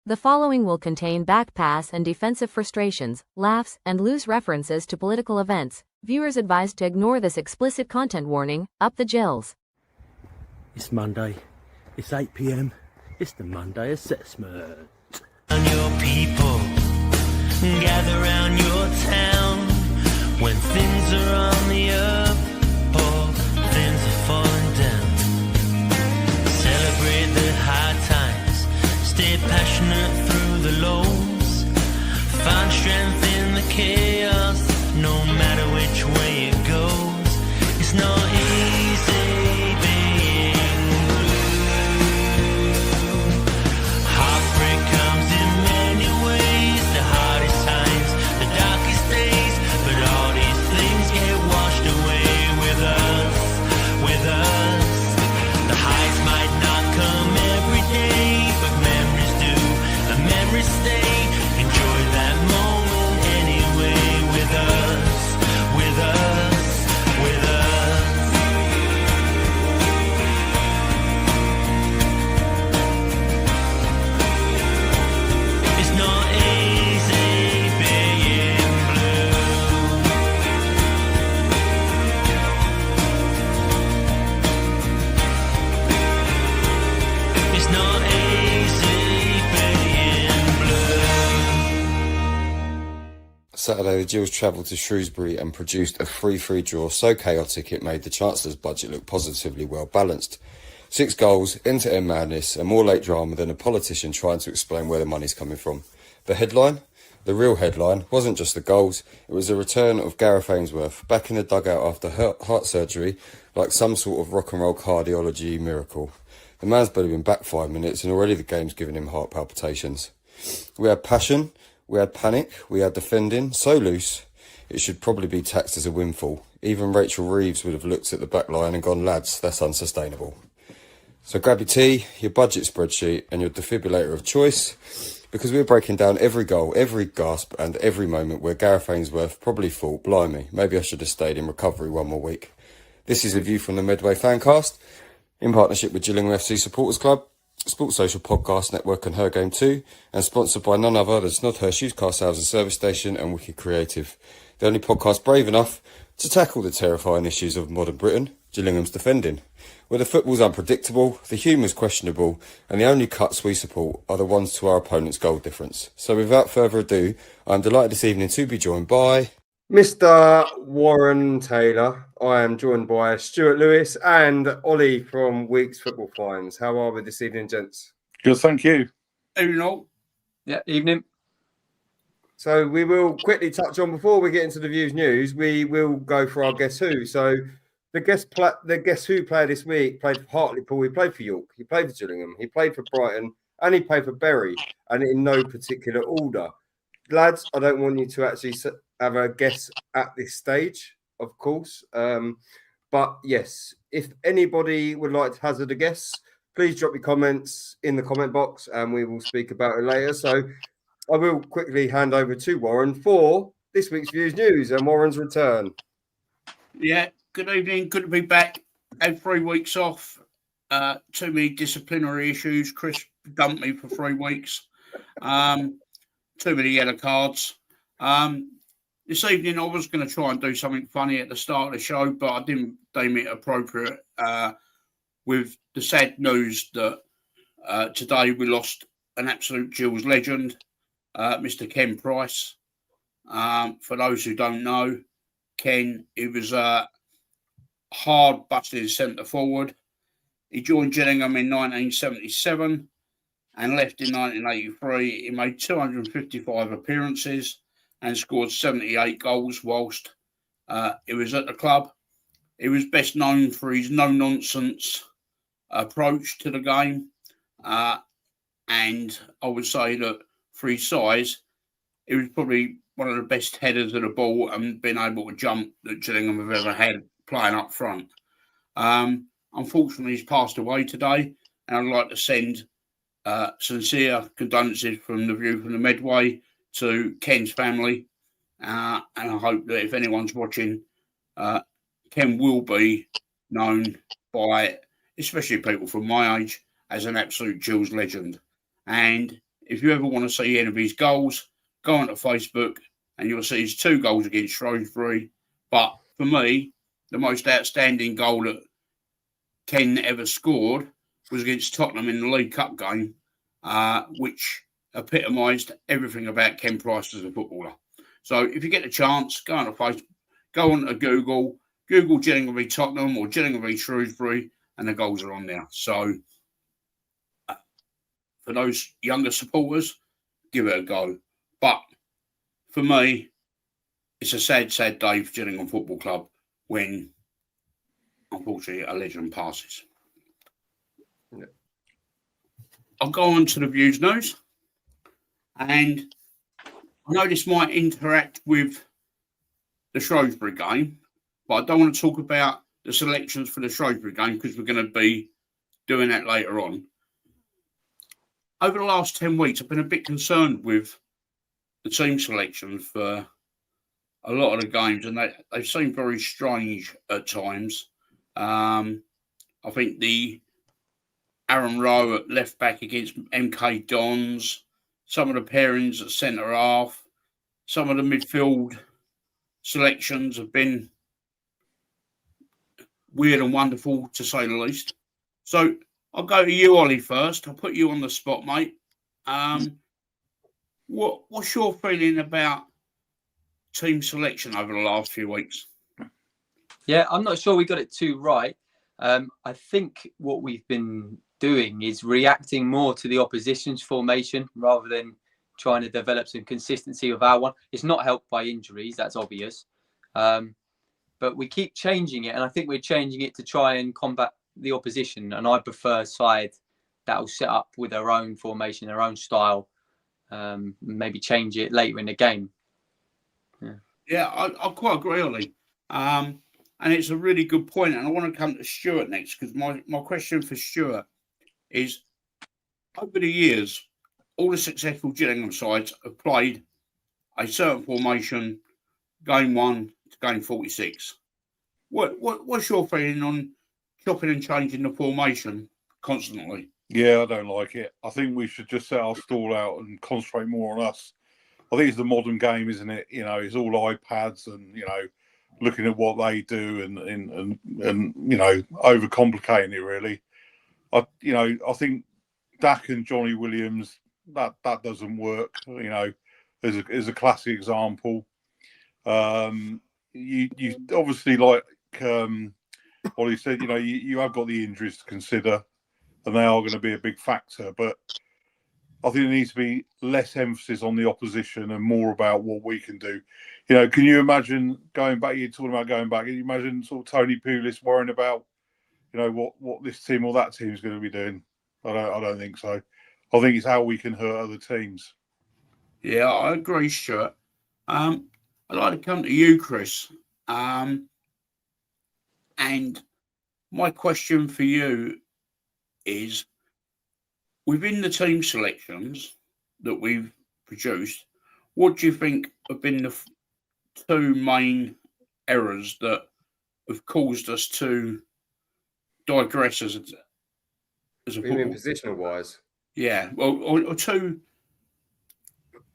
The following will contain back-pass and defensive frustrations, laughs, and loose references to political events. Viewers advised to ignore this explicit content warning. Up the Gills. It's Monday. It's 8 p.m. It's the Monday assessment. And your people gather round your town when things are on the up or things are falling down. Celebrate the high times, stay passionate through the lows, find strength in the chaos, no matter which way it goes. It's not easy being blue. Heartbreak comes in many ways, the hardest times, the darkest days, but all these things get washed away with us, with us. The highs might not come every day, but memories do, and memories stay. Enjoy that moment anyway with us, with us, with us. It's not easy being blue. It's not easy being blue. Saturday, the Gills travelled to Shrewsbury and produced a 3-3 draw so chaotic it made the Chancellor's budget look positively well balanced. 6 goals, end-to-end madness, and more late drama than a politician trying to explain where the money's coming from. The headline? The real headline wasn't just the goals, it was the return of Gareth Ainsworth, back in the dugout after heart surgery, like some sort of rock and roll cardiology miracle. The man's barely been back 5 minutes and already the game's giving him heart palpitations. We had passion, we had panic, we had defending, so loose, it should probably be taxed as a windfall. Even Rachel Reeves would have looked at the back line and gone, lads, that's unsustainable. So grab your tea, your budget spreadsheet and your defibrillator of choice, because we're breaking down every goal, every gasp and every moment where Gareth Ainsworth probably thought, blimey, maybe I should have stayed in recovery one more week. This is a view from the Medway Fancast, in partnership with Gillingham FC Supporters Club, Sports Social Podcast Network and Her Game 2, and sponsored by none other than Snodhurst Car Sales and Service Station and Wicked Creative. The only podcast brave enough to tackle the terrifying issues of modern Britain, Gillingham's defending. Where the football's unpredictable, the humour's questionable, and the only cuts we support are the ones to our opponent's goal difference. So without further ado, I'm delighted this evening to be joined by Mr. Warren Taylor. I am joined by Stuart Lewis and Ollie from Week's Football Finds. How are we this evening, gents? Good, thank you. Evening all. Yeah, evening. So we will quickly touch on, before we get into the views news, we will go for our Guess Who. So the Guess Who player this week played for Hartlepool, he played for York, he played for Gillingham, he played for Brighton, and he played for Bury, and in no particular order. Lads, I don't want you to actually have a guess at this stage, of course. But yes, if anybody would like to hazard a guess, please drop your comments in the comment box and we will speak about it later. So I will quickly hand over to Warren for this week's Views News and Warren's return. Yeah, good evening. Good to be back. Had 3 weeks off. Too many disciplinary issues. Chris dumped me for 3 weeks. Too many yellow cards. This evening I was going to try and do something funny at the start of the show, but I didn't deem it appropriate with the sad news that today we lost an absolute Gills legend, Mr. Ken Price. For those who don't know, Ken, he was a hard-busted centre forward. He joined Gillingham in 1977 and left in 1983. He made 255 appearances and scored 78 goals whilst he was at the club. He was best known for his no-nonsense approach to the game. And I would say that for his size, he was probably one of the best headers of the ball and been able to jump that Gillingham have ever had playing up front. Unfortunately, he's passed away today, and I'd like to send sincere condolences from the view from the Medway to Ken's family. And I hope that if anyone's watching, Ken will be known by, especially people from my age, as an absolute Gills legend. And if you ever want to see any of his goals, go onto Facebook and you'll see his 2 goals against Shrewsbury. But for me, the most outstanding goal that Ken ever scored was against Tottenham in the League Cup game, which epitomised everything about Ken Price as a footballer. So if you get the chance, go on to Facebook, go on to Google Gillingham v Tottenham or Gillingham v Shrewsbury, and the goals are on there. So for those younger supporters, give it a go. But for me, it's a sad, sad day for Gillingham Football Club when, unfortunately, a legend passes. Yeah. I'll go on to the views news. And I know this might interact with the Shrewsbury game, but I don't want to talk about the selections for the Shrewsbury game because we're going to be doing that later on. Over the last 10 weeks, I've been a bit concerned with the team selections for a lot of the games, and they seem very strange at times. I think the Aaron Rowe at left back against MK Dons, some of the pairings at centre half, some of the midfield selections have been weird and wonderful, to say the least. So I'll go to you, Ollie, first. I'll put you on the spot, mate. What's your feeling about team selection over the last few weeks? Yeah, I'm not sure we got it too right. I think what we've been doing is reacting more to the opposition's formation rather than trying to develop some consistency with our one. It's not helped by injuries, that's obvious. But we keep changing it, and I think we're changing it to try and combat the opposition. And I prefer a side that will set up with their own formation, their own style, maybe change it later in the game. Yeah, I quite agree, Ollie. And it's a really good point. And I want to come to Stuart next because my question for Stuart is, over the years, all the successful Gillingham sides have played a certain formation, game 1 to game 46. What's your feeling on chopping and changing the formation constantly? Yeah, I don't like it. I think we should just set our stall out and concentrate more on us. I think it's the modern game, isn't it? You know, it's all iPads and, you know, looking at what they do and you know, overcomplicating it really. I think Dak and Johnny Williams, that doesn't work. You know, as a classic example. You obviously, like Ollie said, you know, you have got the injuries to consider, and they are going to be a big factor. But I think there needs to be less emphasis on the opposition and more about what we can do. You know, can you imagine going back? You're talking about going back. Can you imagine sort of Tony Pulis worrying about, you know, what this team or that team is going to be doing? I don't think so. I think it's how we can hurt other teams. Yeah, I agree, Stuart. I'd like to come to you, Chris. And my question for you is, within the team selections that we've produced, what do you think have been the 2 main errors that have caused us to digress as a You mean positional wise? Yeah, well, or two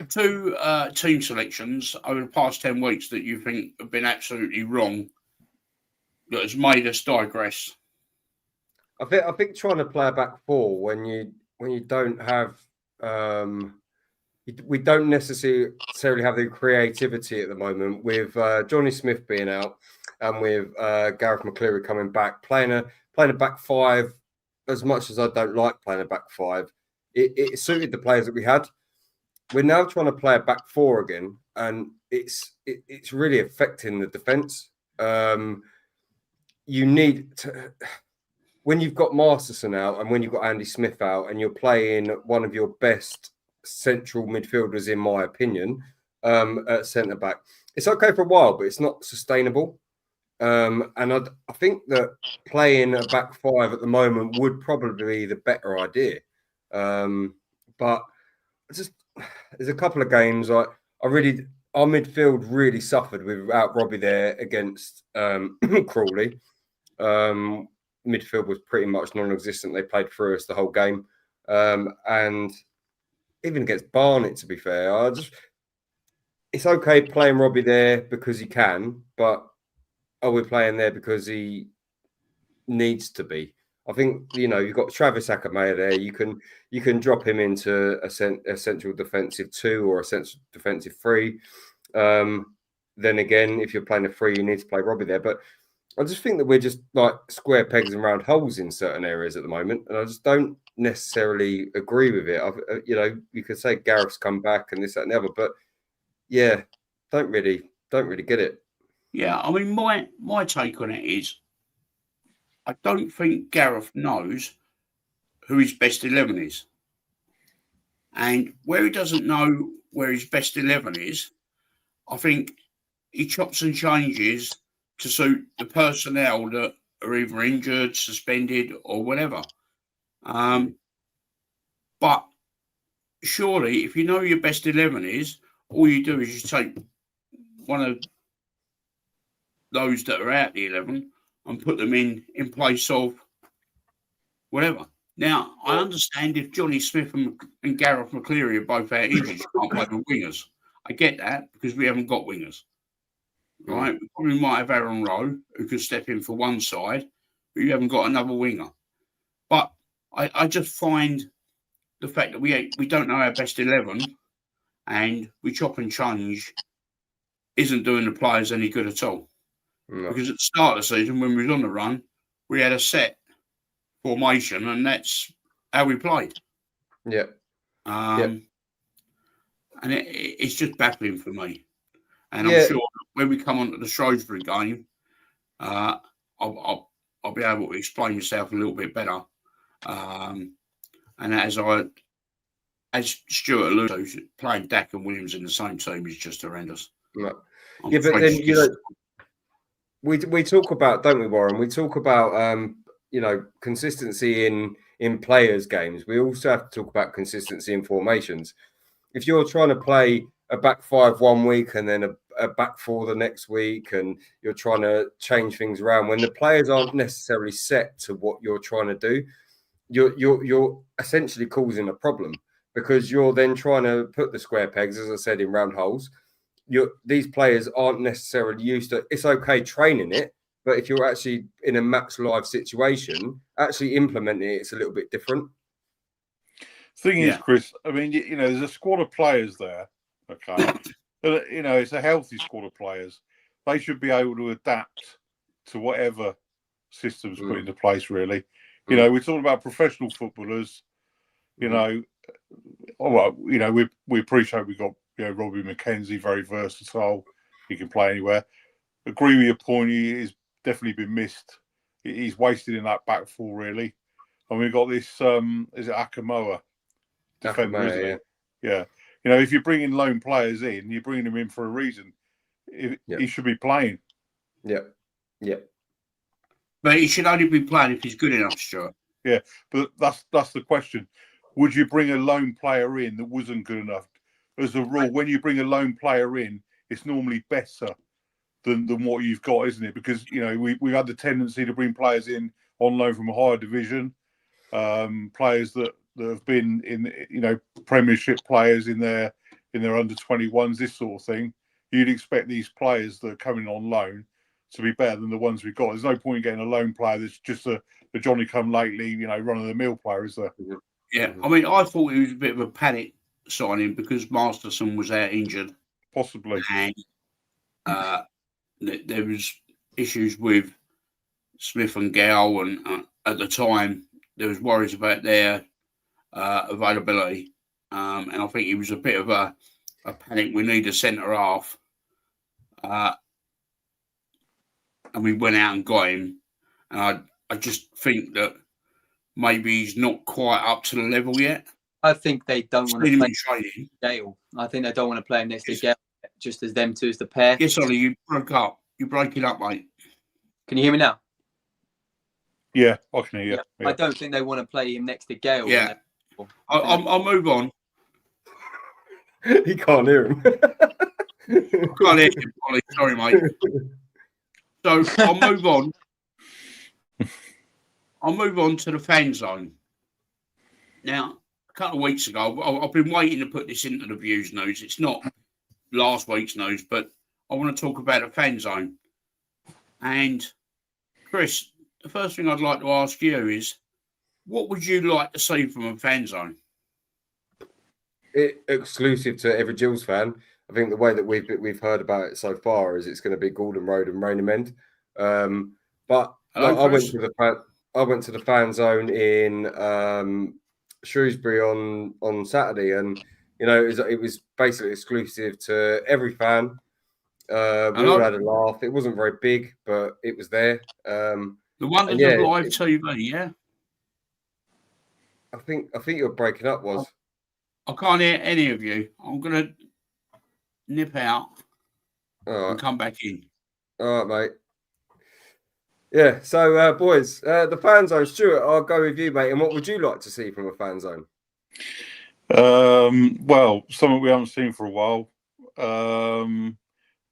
team selections over the past 10 weeks that you think have been absolutely wrong that has made us digress. I think trying to play a back 4 when you don't have we don't necessarily have the creativity at the moment with Johnny Smith being out and with Gareth McCleary coming back, playing a back 5. As much as I don't like playing a back 5, it suited the players that we had. We're now trying to play a back 4 again, and it's really affecting the defence. You need to, when you've got Masterson out and when you've got Andy Smith out, and you're playing one of your best central midfielders, in my opinion, at centre back. It's okay for a while, but it's not sustainable. And I think that playing a back 5 at the moment would probably be the better idea. But just there's a couple of games our midfield really suffered without Robbie there against Crawley. Midfield was pretty much non-existent. They played through us the whole game, and even against Barnet, to be fair, it's okay playing Robbie there because he can, but are we playing there because he needs to be? I think you've got Travis Akamaya there. You can drop him into a central defensive 2 or a central defensive 3. Then again, if you're playing a 3, you need to play Robbie there. But I just think that we're just like square pegs and round holes in certain areas at the moment, and I just don't necessarily agree with it. You could say Gareth's come back and this, that, and the other, but yeah, don't really get it. Yeah, I mean, my take on it is, I don't think Gareth knows who his best 11 is. And where he doesn't know where his best 11 is, I think he chops and changes to suit the personnel that are either injured, suspended, or whatever. But surely, if you know your best 11 is, all you do is you take one of those that are out the 11 and put them in place of whatever. Now, I understand if Johnny Smith and Gareth McCleary are both out injured, you can't play with wingers. I get that because we haven't got wingers. Right? We probably might have Aaron Rowe who could step in for one side, but you haven't got another winger. But I just find the fact that we don't know our best 11 and we chop and change isn't doing the players any good at all. No. Because at the start of the season, when we was on the run, we had a set formation, and that's how we played. Yeah. And it's just baffling for me. And I'm sure when we come on to the Shrewsbury game, I'll be able to explain myself a little bit better. And as Stuart alluded to, playing Dak and Williams in the same team is just horrendous. No. Yeah, but then we talk about, don't we, Warren? We talk about consistency in players' games. We also have to talk about consistency in formations. If you're trying to play a back 5 one week and then a back 4 the next week, and you're trying to change things around when the players aren't necessarily set to what you're trying to do, you're essentially causing a problem, because you're then trying to put the square pegs, as I said, in round holes. These players aren't necessarily used to. It's okay training it, but if you're actually in a match live situation, actually implementing it, it's a little bit different. Thing is, Chris, I mean, there's a squad of players there. Okay, it's a healthy squad of players. They should be able to adapt to whatever systems put into place. Really, we're talking about professional footballers. We appreciate we got Robbie McKenzie, very versatile. He can play anywhere. Agree with your point. He's definitely been missed. He's wasted in that back 4, really. And we've got this. Is it Akamoa? Defender, isn't it? Yeah. If you're bringing lone players in, you're bringing them in for a reason. He should be playing. Yeah. But he should only be playing if he's good enough, Stuart. Yeah, but that's the question. Would you bring a lone player in that wasn't good enough? As a rule, when you bring a lone player in, it's normally better than what you've got, isn't it? Because we had the tendency to bring players in on loan from a higher division, players that have been in Premiership players in their under 21s, this sort of thing. You'd expect these players that are coming on loan to be better than the ones we've got. There's no point in getting a loan player that's just a Johnny come lately, run of the mill player, is there? Yeah, I mean, I thought it was a bit of a panic signing because Masterson was out injured, possibly, and there was issues with Smith and Gow, and at the time there was worries about their availability, and I think it was a bit of a panic. We need a centre half, and we went out and got him, and I just think that maybe he's not quite up to the level yet. I think they don't want to play Gale. I think they don't want to play him next to Gale, just as them two as the pair. Yes, Ollie, you broke up. You broke it up, mate. Can you hear me now? Yeah, I can hear you. Yeah. I don't think they want to play him next to Gale. Yeah. I'll move on. He can't hear him. I can't hear you, Ollie. Sorry, mate. So I'll move on. I'll move on to the fan zone. Now, couple of weeks ago, I've been waiting to put this into the views news. It's not last week's news, but I want to talk about a fan zone. And Chris, the first thing I'd like to ask you is, what would you like to see from a fan zone? Exclusive to every Gills fan. I think the way that we've heard about it so far is it's going to be Gordon Road and Rainham End. But Hello, I went Chris. to the fan zone in Shrewsbury on Saturday, and you know it was basically exclusive to every fan. We all had a laugh. It wasn't very big, but it was there. The wonders of live TV, yeah. I think you're breaking up, Was. I can't hear any of you. I'm gonna nip out and come back in. All right, mate. Yeah, so boys, the fan zone. Stuart, I'll go with you, mate. And what would you like to see from a fan zone? Well, something we haven't seen for a while.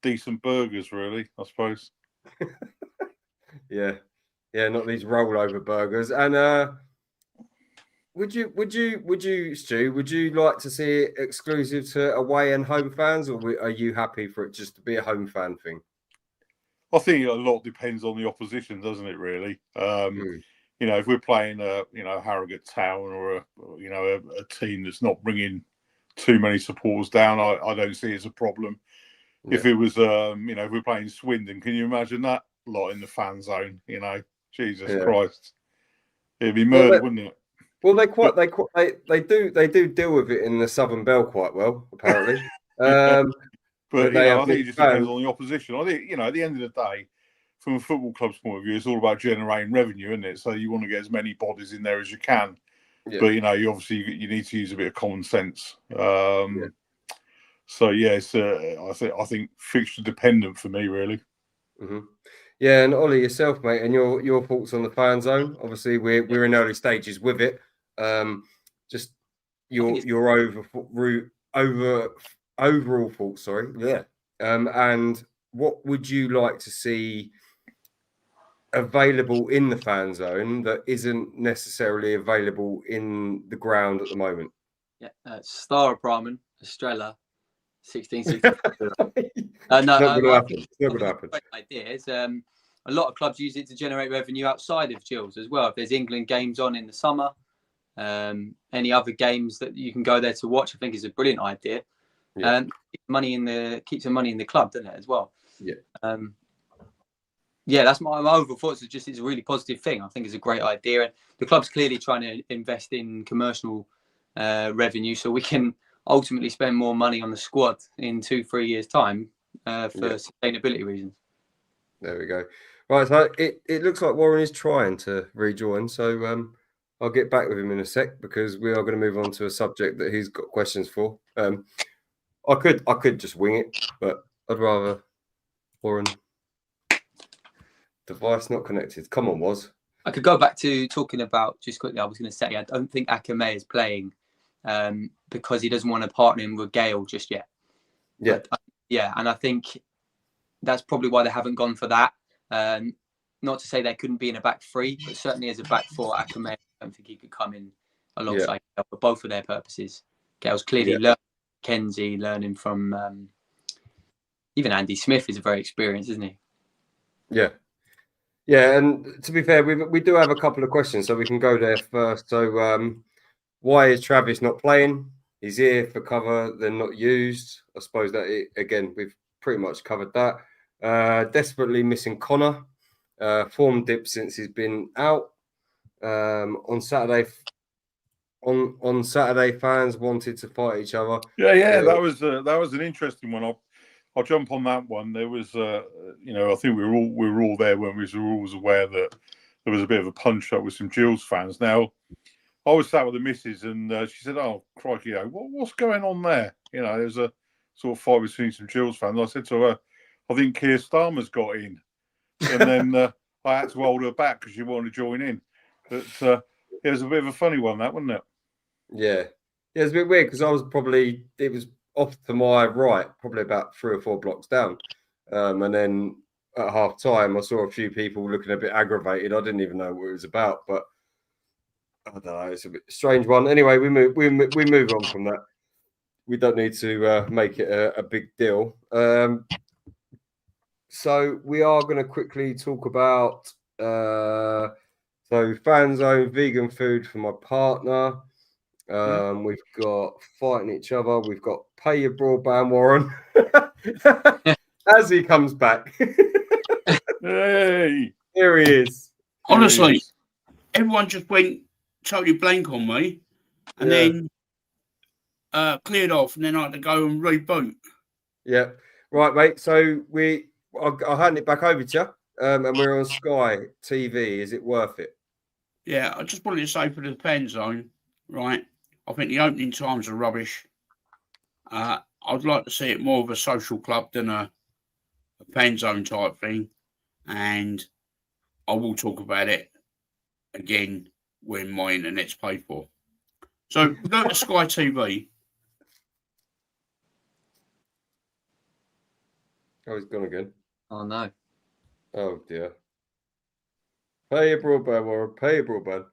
Decent burgers, really, I suppose. Yeah, not these rollover burgers. And would you, Stu? Would you like to see it exclusive to away and home fans, or are you happy for it just to be a home fan thing? I think a lot depends on the opposition, doesn't it? Really, you know, if we're playing Harrogate Town or a team that's not bringing too many supporters down, I don't see it as a problem. Yeah. If it was, if we're playing Swindon, can you imagine that lot in the fan zone? You know, Jesus Christ, it'd be murder, wouldn't it? Well, they do deal with it in the Southern Bell quite well, apparently. But I think it just depends on the opposition. I think, at the end of the day, from a football club's point of view, it's all about generating revenue, isn't it? So you want to get as many bodies in there as you can. Yeah. But you obviously need to use a bit of common sense. So yes, I think fixture dependent for me, really. Mm-hmm. Yeah, and Ollie, yourself, mate, and your thoughts on the fan zone. Obviously, we're in early stages with it. Just your overall thoughts, sorry. Yeah. And what would you like to see available in the fan zone that isn't necessarily available in the ground at the moment? Yeah, Star Apartment, Estrella, 1660. No, not going to happen. It's not going to happen. Ideas. A lot of clubs use it to generate revenue outside of Gills as well. If there's England games on in the summer, any other games that you can go there to watch, I think is a brilliant idea. Yeah. Keeps some money in the club, doesn't it, as well? Yeah. That's my overall thoughts. It's a really positive thing. I think it's a great idea, and the club's clearly trying to invest in commercial revenue, so we can ultimately spend more money on the squad in 2-3 years' time for sustainability reasons. There we go. Right, so it looks like Warren is trying to rejoin, so I'll get back with him in a sec because we are going to move on to a subject that he's got questions for. I could just wing it, but I'd rather Warren. Device not connected. Come on, Was. I could go back to talking about, just quickly, I was going to say, I don't think Akame is playing because he doesn't want to partner in with Gale just yet. Yeah. But, and I think that's probably why they haven't gone for that. Not to say they couldn't be in a back three, but certainly as a back four, Akame, I don't think he could come in alongside Gale for both of their purposes. Gale's clearly learning, Kenzie learning from even Andy Smith is very experienced, isn't he? Yeah. Yeah, and to be fair, we do have a couple of questions, so we can go there first. So why is Travis not playing? He's here for cover, they're not used. I suppose that, again, we've pretty much covered that. Desperately missing Connor. Form dip since he's been out. On Saturday, fans wanted to fight each other. Yeah, that was an interesting one. I'll jump on that one. There was, I think we were all there when we were always aware that there was a bit of a punch up with some Gills fans. Now, I was sat with the missus, and she said, "Oh, crikey, what's going on there?" There's a sort of fight between some Gills fans. I said to her, "I think Keir Starmer's got in," and then I had to hold her back because she wanted to join in. But it was a bit of a funny one, that, wasn't it? Yeah, it's a bit weird because it was off to my right, probably about 3 or 4 blocks down. And then at half time, I saw a few people looking a bit aggravated. I didn't even know what it was about. But I don't know. It's a bit strange one. Anyway, we move on from that. We don't need to make it a big deal. So we are going to quickly talk about fan zone vegan food for my partner. We've got fighting each other. We've got pay your broadband, Warren, as he comes back. Hey, Here he is. Honestly, everyone just went totally blank on me, and then cleared off, and then I had to go and reboot. Yeah, right, mate. So I'll hand it back over to you, and we're on Sky TV. Is it worth it? Yeah, I just wanted to say for the fan zone, right? I think the opening times are rubbish. I'd like to see it more of a social club than a fan zone type thing, and I will talk about it again when my internet's paid for. So go to Sky TV. Oh, he's gone again. Oh no. Oh dear. Pay your broadband, Warren. Pay your broadband.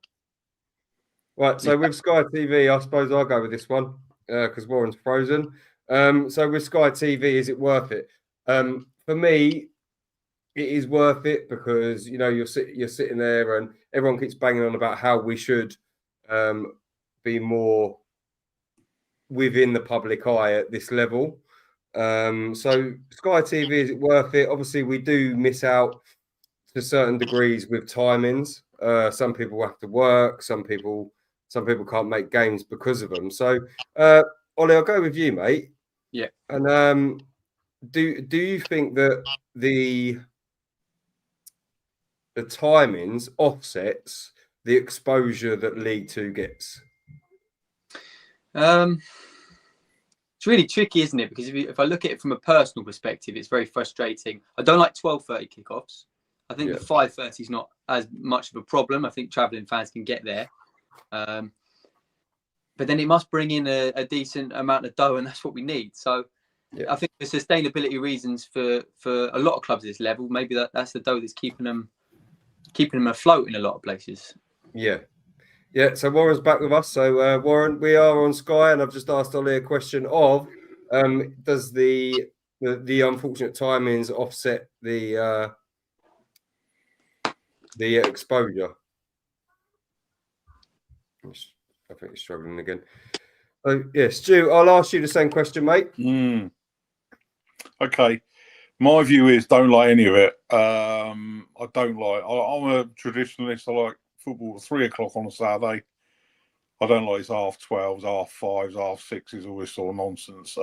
Right, so with Sky TV, I suppose I'll go with this one because Warren's frozen. So with Sky TV, is it worth it? For me, it is worth it because you're sitting there and everyone keeps banging on about how we should be more within the public eye at this level. So Sky TV, is it worth it? Obviously, we do miss out to certain degrees with timings. Some people have to work. Some people can't make games because of them. So, Ollie, I'll go with you, mate. Yeah. And do you think that the timings offsets the exposure that League Two gets? It's really tricky, isn't it? Because if I look at it from a personal perspective, it's very frustrating. I don't like 12:30 kickoffs. I think the 5:30 is not as much of a problem. I think travelling fans can get there. But then it must bring in a decent amount of dough, and that's what we need. So I think the sustainability reasons for a lot of clubs at this level, maybe that's the dough that's keeping them afloat in a lot of places. Yeah. Yeah, so Warren's back with us. So Warren, we are on Sky, and I've just asked Ollie a question of does the unfortunate timings offset the exposure? I think he's struggling again. Oh, yeah, Stu, I'll ask you the same question, mate. Okay. My view is don't like any of it. I don't like. I'm a traditionalist. I like football at 3 o'clock on a Saturday. I don't like it's 12:30s, 5:30s, 6:30s, all this sort of nonsense.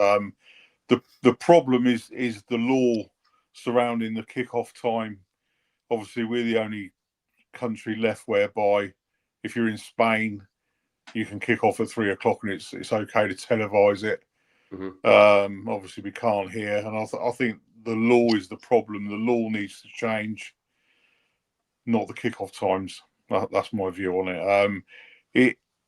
The problem is the law surrounding the kickoff time. Obviously, we're the only country left whereby if you're in Spain, you can kick off at 3 o'clock and it's okay to televise it. Mm-hmm. Obviously, we can't here, and I think the law is the problem. The law needs to change, not the kickoff times. That's my view on it.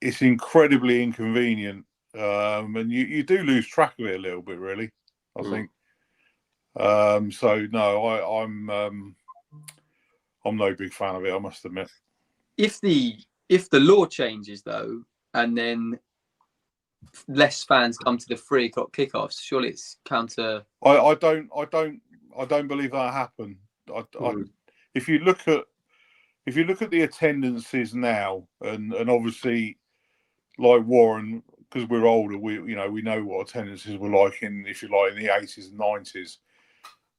It's incredibly inconvenient, and you do lose track of it a little bit, really. I think. So no, I'm no big fan of it, I must admit. If the law changes though, and then less fans come to the 3 o'clock kickoffs, surely it's counter. I don't believe that happened. If you look at the attendances now, and obviously, like Warren, because we're older, we know what attendances were like in the 80s and 90s.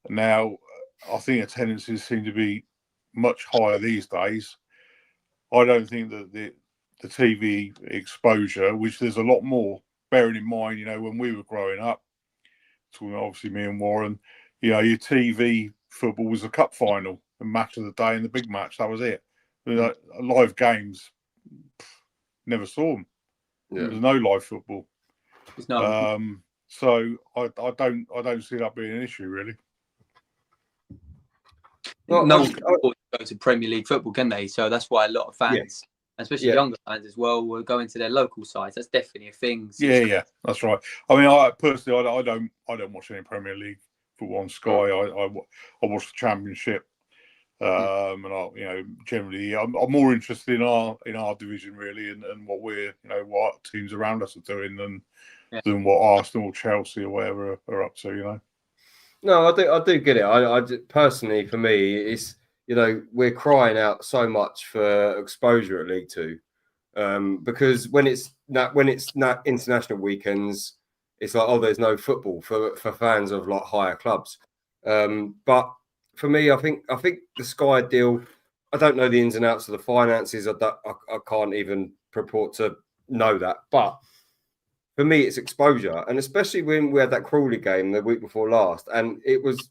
Now, I think attendances seem to be much higher these days. I don't think that the TV exposure, which there's a lot more, bearing in mind, when we were growing up, so obviously me and Warren, your TV football was a cup final, the match of the day and the big match. That was it. Live games, never saw them. Yeah. There's no live football. So I don't see that being an issue, really. No one can afford to go to Premier League football, can they? So that's why a lot of fans, especially younger fans as well, will go into their local sides. That's definitely a thing. Yeah, that's right. I mean, I personally don't watch any Premier League football on Sky. I watch the Championship. And generally, I'm more interested in our division really, and what what teams around us are doing than what Arsenal, Chelsea, or whatever are up to. No, I do get it. I personally, for me, it's we're crying out so much for exposure at League Two, because when it's not international weekends, it's like, oh, there's no football for fans of like higher clubs. But for me, I think the Sky deal, I don't know the ins and outs of the finances. I can't even purport to know that. But for me, it's exposure. And especially when we had that Crawley game the week before last, and it was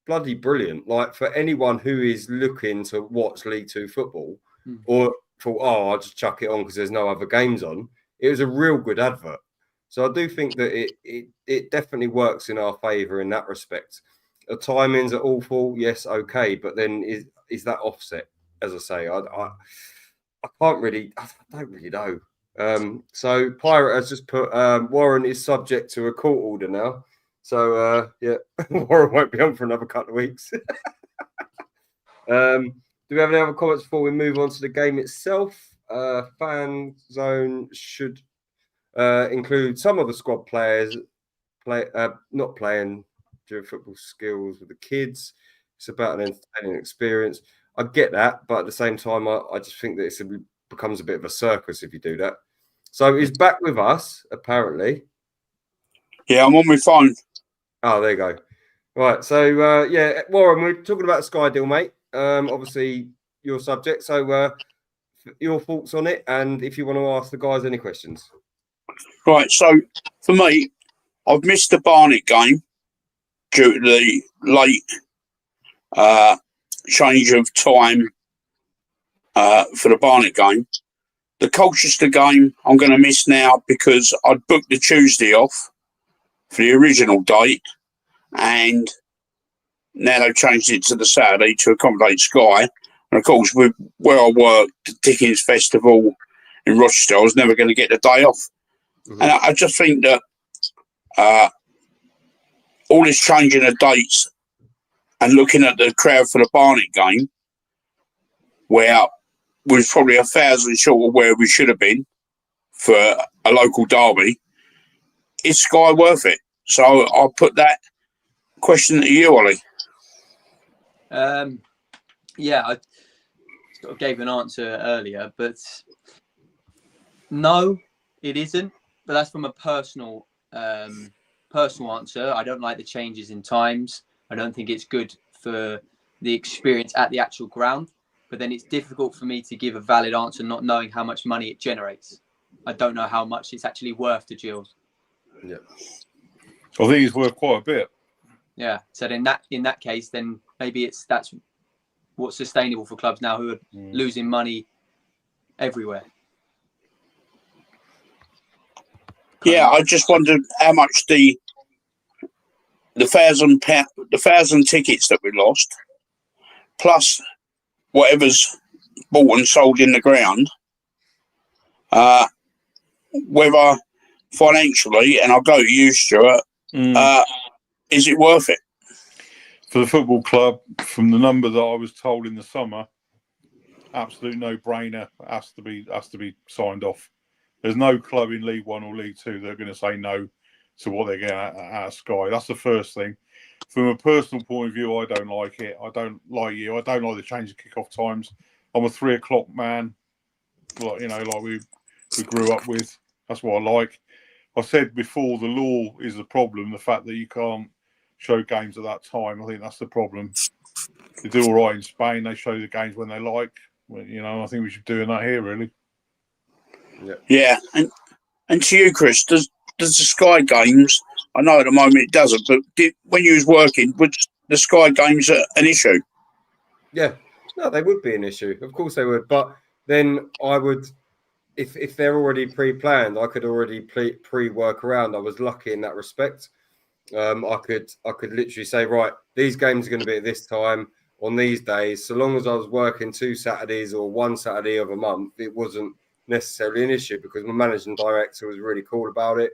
bloody brilliant. Like, for anyone who is looking to watch League Two football or thought, oh, I'll just chuck it on because there's no other games on, it was a real good advert. So I do think that it definitely works in our favour in that respect. The timings are awful, yes, okay, but then is that offset? As I say, I don't really know. So Pirate has just put Warren is subject to a court order now. So Warren won't be on for another couple of weeks. Do we have any other comments before we move on to the game itself? Fan zone should include some of the squad players not playing during football skills with the kids. It's about an entertaining experience. I get that, but at the same time, I just think that it becomes a bit of a circus if you do that. So he's back with us, apparently. Yeah, I'm on my phone. Oh, there you go. Right. So, Warren, we're talking about the Sky deal, mate. Obviously, your subject. So, your thoughts on it, and if you want to ask the guys any questions. Right. So, for me, I've missed the Barnet game due to the late change of time for the Barnet game. The Colchester game I'm going to miss now because I'd booked the Tuesday off for the original date, and now they've changed it to the Saturday to accommodate Sky. And of course, with where I work, the Dickens Festival in Rochester, I was never going to get the day off. Mm-hmm. And I just think that all this changing of dates and looking at the crowd for the Barnet game, where we was probably 1,000 short of where we should have been for a local derby, is Sky worth it? So I'll put that question to you, Ollie. I sort of gave an answer earlier, but no, it isn't. But that's from a personal answer. I don't like the changes in times. I don't think it's good for the experience at the actual ground. But then it's difficult for me to give a valid answer not knowing how much money it generates. I don't know how much it's actually worth to Gilles. Yeah, I think it's worth quite a bit. Yeah. So in that case, then maybe that's what's sustainable for clubs now who are losing money everywhere. Yeah, I just wondered how much the 1,000 tickets that we lost, plus whatever's bought and sold in the ground, whether financially, and I'll go to you, Stuart, is it worth it? For the football club, from the number that I was told in the summer, absolute no-brainer. Has to be signed off. There's no club in League One or League Two that are going to say no to what they're getting out of Sky. That's the first thing. From a personal point of view, I don't like it. I don't like you. I don't like the change of kick-off times. I'm a 3 o'clock man, like we grew up with. That's what I like. I said before, the law is the problem. The fact that you can't show games at that time, I think that's the problem. They do all right in Spain. They show the games when they like. Well, I think we should be doing that here, really. Yeah. And to you, Chris, does the Sky games? I know at the moment it doesn't, but when you was working, was the Sky games an issue? Yeah, no, they would be an issue. Of course they would, but then I would, if they're already pre-planned, I could already pre-work around. I was lucky in that respect. I could literally say, right, these games are going to be at this time on these days. So long as I was working 2 Saturdays or 1 Saturday of a month, it wasn't necessarily an issue because my managing director was really cool about it.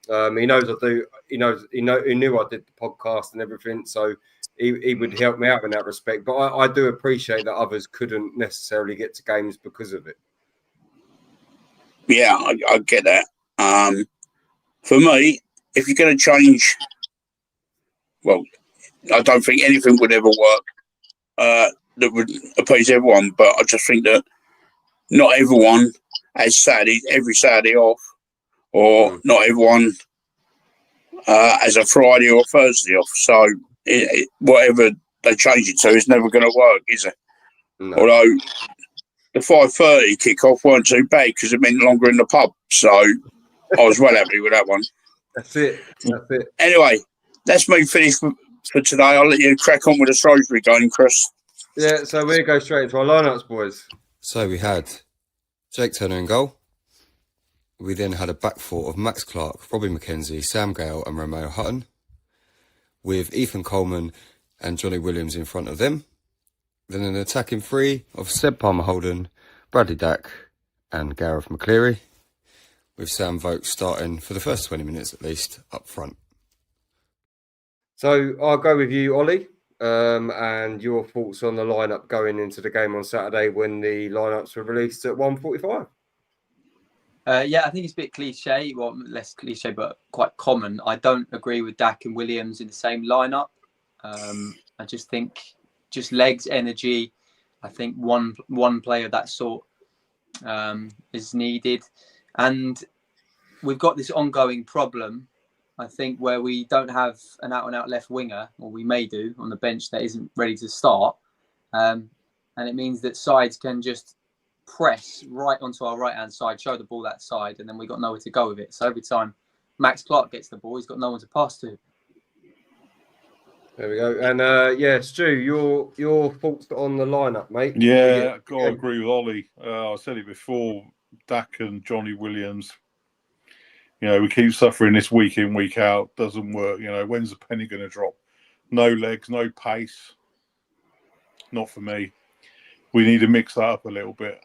He knows I do. He knew I did the podcast and everything. So he would help me out in that respect. But I do appreciate that others couldn't necessarily get to games because of it. Yeah, I get that. For me, if you're going to change, well, I don't think anything would ever work that would appease everyone. But I just think that not everyone has every Saturday off, or not everyone has a Friday or Thursday off. So whatever they change it to is never going to work, is it? No. Although the 5:30 kickoff weren't too bad because it meant longer in the pub. So I was well happy with that one. That's it. Anyway, that's me finished for today. I'll let you crack on with the Shrewsbury game, Chris. Yeah, so we go straight into our lineups, boys. So we had Jake Turner in goal. We then had a back four of Max Clark, Robbie McKenzie, Sam Gale and Romeo Hutton, with Ethan Coleman and Johnny Williams in front of them. Then an attacking three of Seb Palmer-Holden, Bradley Dack and Gareth McCleary, with Sam Vokes starting for the first 20 minutes at least up front. So I'll go with you, Ollie, and your thoughts on the lineup going into the game on Saturday when the lineups were released at 1:45. Yeah, I think it's a bit cliche, well, less cliche, but quite common. I don't agree with Dack and Williams in the same lineup. I just think just legs, energy. I think one player of that sort is needed. And we've got this ongoing problem, I think, where we don't have an out-and-out left winger, or we may do, on the bench that isn't ready to start. And it means that sides can just press right onto our right-hand side, show the ball that side, and then we've got nowhere to go with it. So every time Max Clark gets the ball, he's got no one to pass to. There we go. And Stu, your thoughts on the lineup, mate? Yeah, I've got to agree with Ollie. I said it before, Dack and Johnny Williams. You know, we keep suffering this week in, week out. Doesn't work. You know, when's the penny going to drop? No legs, no pace. Not for me. We need to mix that up a little bit.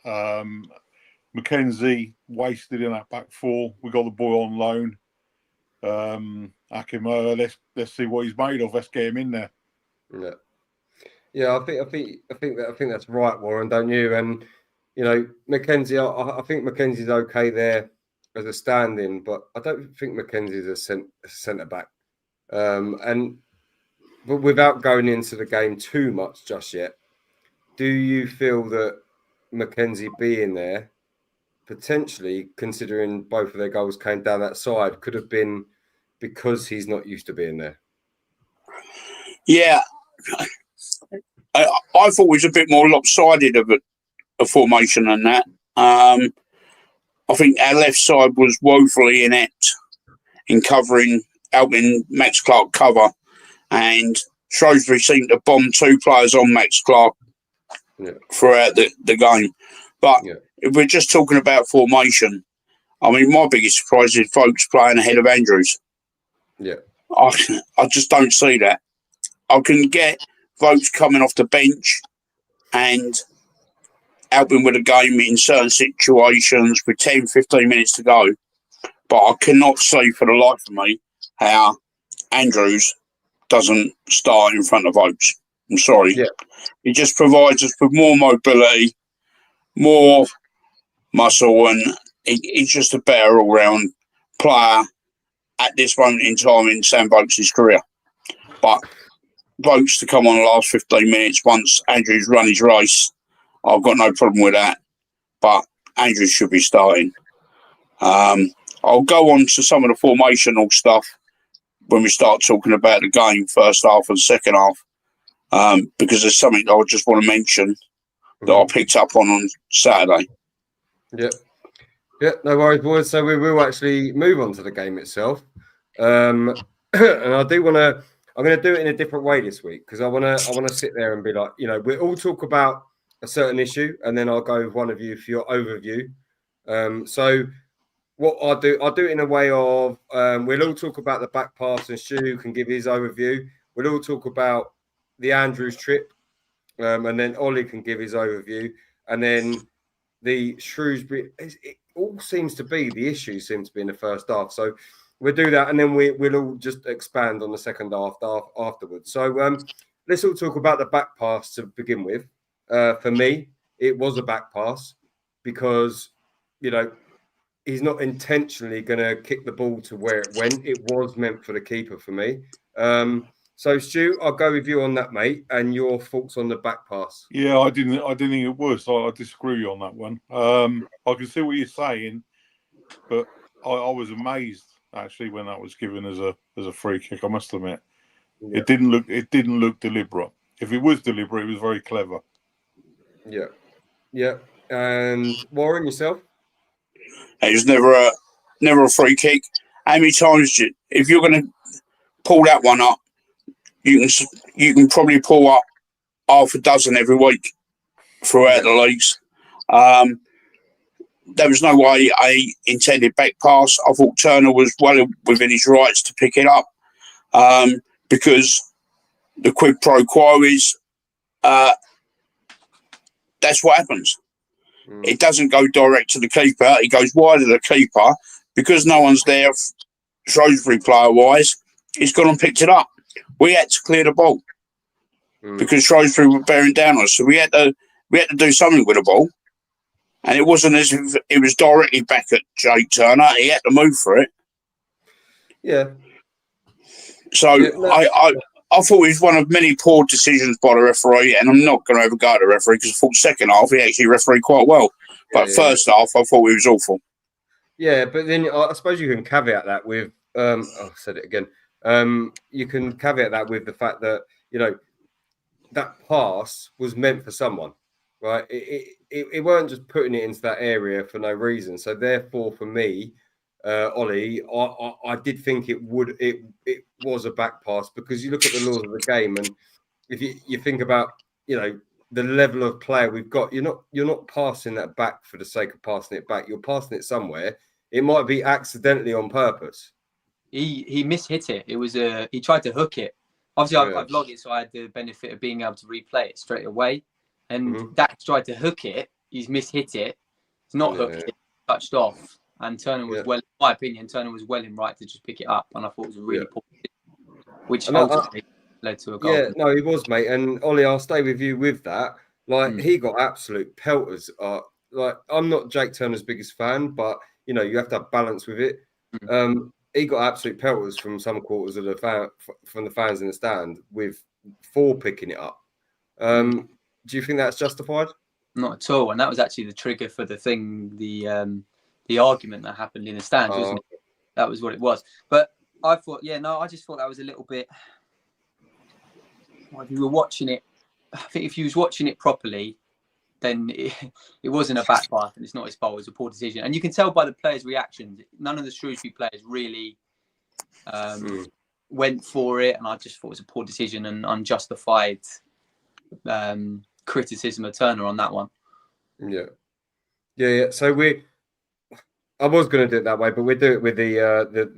McKenzie wasted in that back four. We got the boy on loan. Akimoa, let's see what he's made of. Let's get him in there. Yeah. I think that's right, Warren. Don't you? And you know, McKenzie. I think McKenzie's okay there as a stand-in, but I don't think McKenzie's a centre back. But without going into the game too much just yet, do you feel that McKenzie being there, potentially considering both of their goals came down that side, could have been because he's not used to being there? Yeah, I thought it was a bit more lopsided of a formation than that. I think our left side was woefully inept in helping Max Clark cover, and Shrewsbury seemed to bomb two players on Max Clark throughout the game. But if we're just talking about formation, I mean, my biggest surprise is folks playing ahead of Andrews. Yeah, I just don't see that. I can get folks coming off the bench and helping with the game in certain situations with 10, 15 minutes to go. But I cannot see for the life of me how Andrews doesn't start in front of Oates. I'm sorry. Yeah. It just provides us with more mobility, more muscle, and he's just a better all-round player at this moment in time in Sam Vokes' career. But Vokes to come on the last 15 minutes once Andrews run his race, I've got no problem with that. But Andrews should be starting. I'll go on to some of the formational stuff when we start talking about the game, first half and second half, because there's something that I just want to mention that I picked up on Saturday. Yeah, no worries, boys. So we will actually move on to the game itself. And I do want to, I'm going to do it in a different way this week because I want to sit there and be like, you know, we all talk about a certain issue and then I'll go with one of you for your overview. So what I'll do it in a way of, we'll all talk about the back pass and Stu can give his overview. We'll all talk about the Andrews trip and then Ollie can give his overview. And then the Shrewsbury, it all seems to be, the issues seem to be in the first half. So we'll do that and then we'll all just expand on the second half afterwards. So let's all talk about the back pass to begin with. For me, it was a back pass because, you know, he's not intentionally going to kick the ball to where it went. It was meant for the keeper for me. So, Stu, I'll go with you on that, mate, and your thoughts on the back pass. Yeah, I didn't think it was. I disagree on that one. I can see what you're saying, but I was amazed actually when that was given as a free kick. I must admit, Yeah. it didn't look deliberate. If it was deliberate, it was very clever. Yeah, yeah. And Warren, yourself? It was never a free kick. How many times if you're going to pull that one up, you can probably pull up half a dozen every week throughout the leagues. There was no way I intended back pass. I thought Turner was well within his rights to pick it up because the quid pro quo is that's what happens. It doesn't go direct to the keeper. It goes wide of the keeper because no one's there, Shrewsbury player-wise. He's gone and picked it up. We had to clear the ball because Shrewsbury were bearing down on us. So we had to do something with the ball. And it wasn't as if it was directly back at Jake Turner. He had to move for it. Yeah. So I thought it was one of many poor decisions by the referee, and I'm not going to ever go to the referee because I thought second half he actually refereed quite well. But first half, I thought it was awful. Yeah, but then I suppose you can caveat that with, I said it again. You can caveat that with the fact that, you know, that pass was meant for someone, right? It weren't just putting it into that area for no reason. So therefore, for me, Ollie, I did think it was a back pass because you look at the laws of the game, and if you think about, you know, the level of player we've got, you're not passing that back for the sake of passing it back. You're passing it somewhere. It might be accidentally on purpose. He mishit it. It was he tried to hook it. Obviously, I've logged it, so I had the benefit of being able to replay it straight away. And Dak tried to hook it. He's mishit it. It's not hooked it. Touched off. And Turner was well, in my opinion, Turner was well in right to just pick it up. And I thought it was a really poor decision, which ultimately led to a goal. Yeah, no, he was, mate. And Ollie, I'll stay with you with that. Like, he got absolute pelters. Like, I'm not Jake Turner's biggest fan, but, you know, you have to have balance with it. He got absolute pelters from some quarters of from the fans in the stand for picking it up. Do you think that's justified? Not at all. And that was actually the trigger for the thing, the argument that happened in the stands, wasn't it? That was what it was. But I thought, I just thought that was a little bit. Well, if you were watching it, I think if you was watching it properly, then it wasn't a back pass, and it's not his fault. It was a poor decision, and you can tell by the players' reactions. None of the Shrewsbury players really went for it, and I just thought it was a poor decision and unjustified criticism of Turner on that one. Yeah. So I was going to do it that way, but we'll do it with the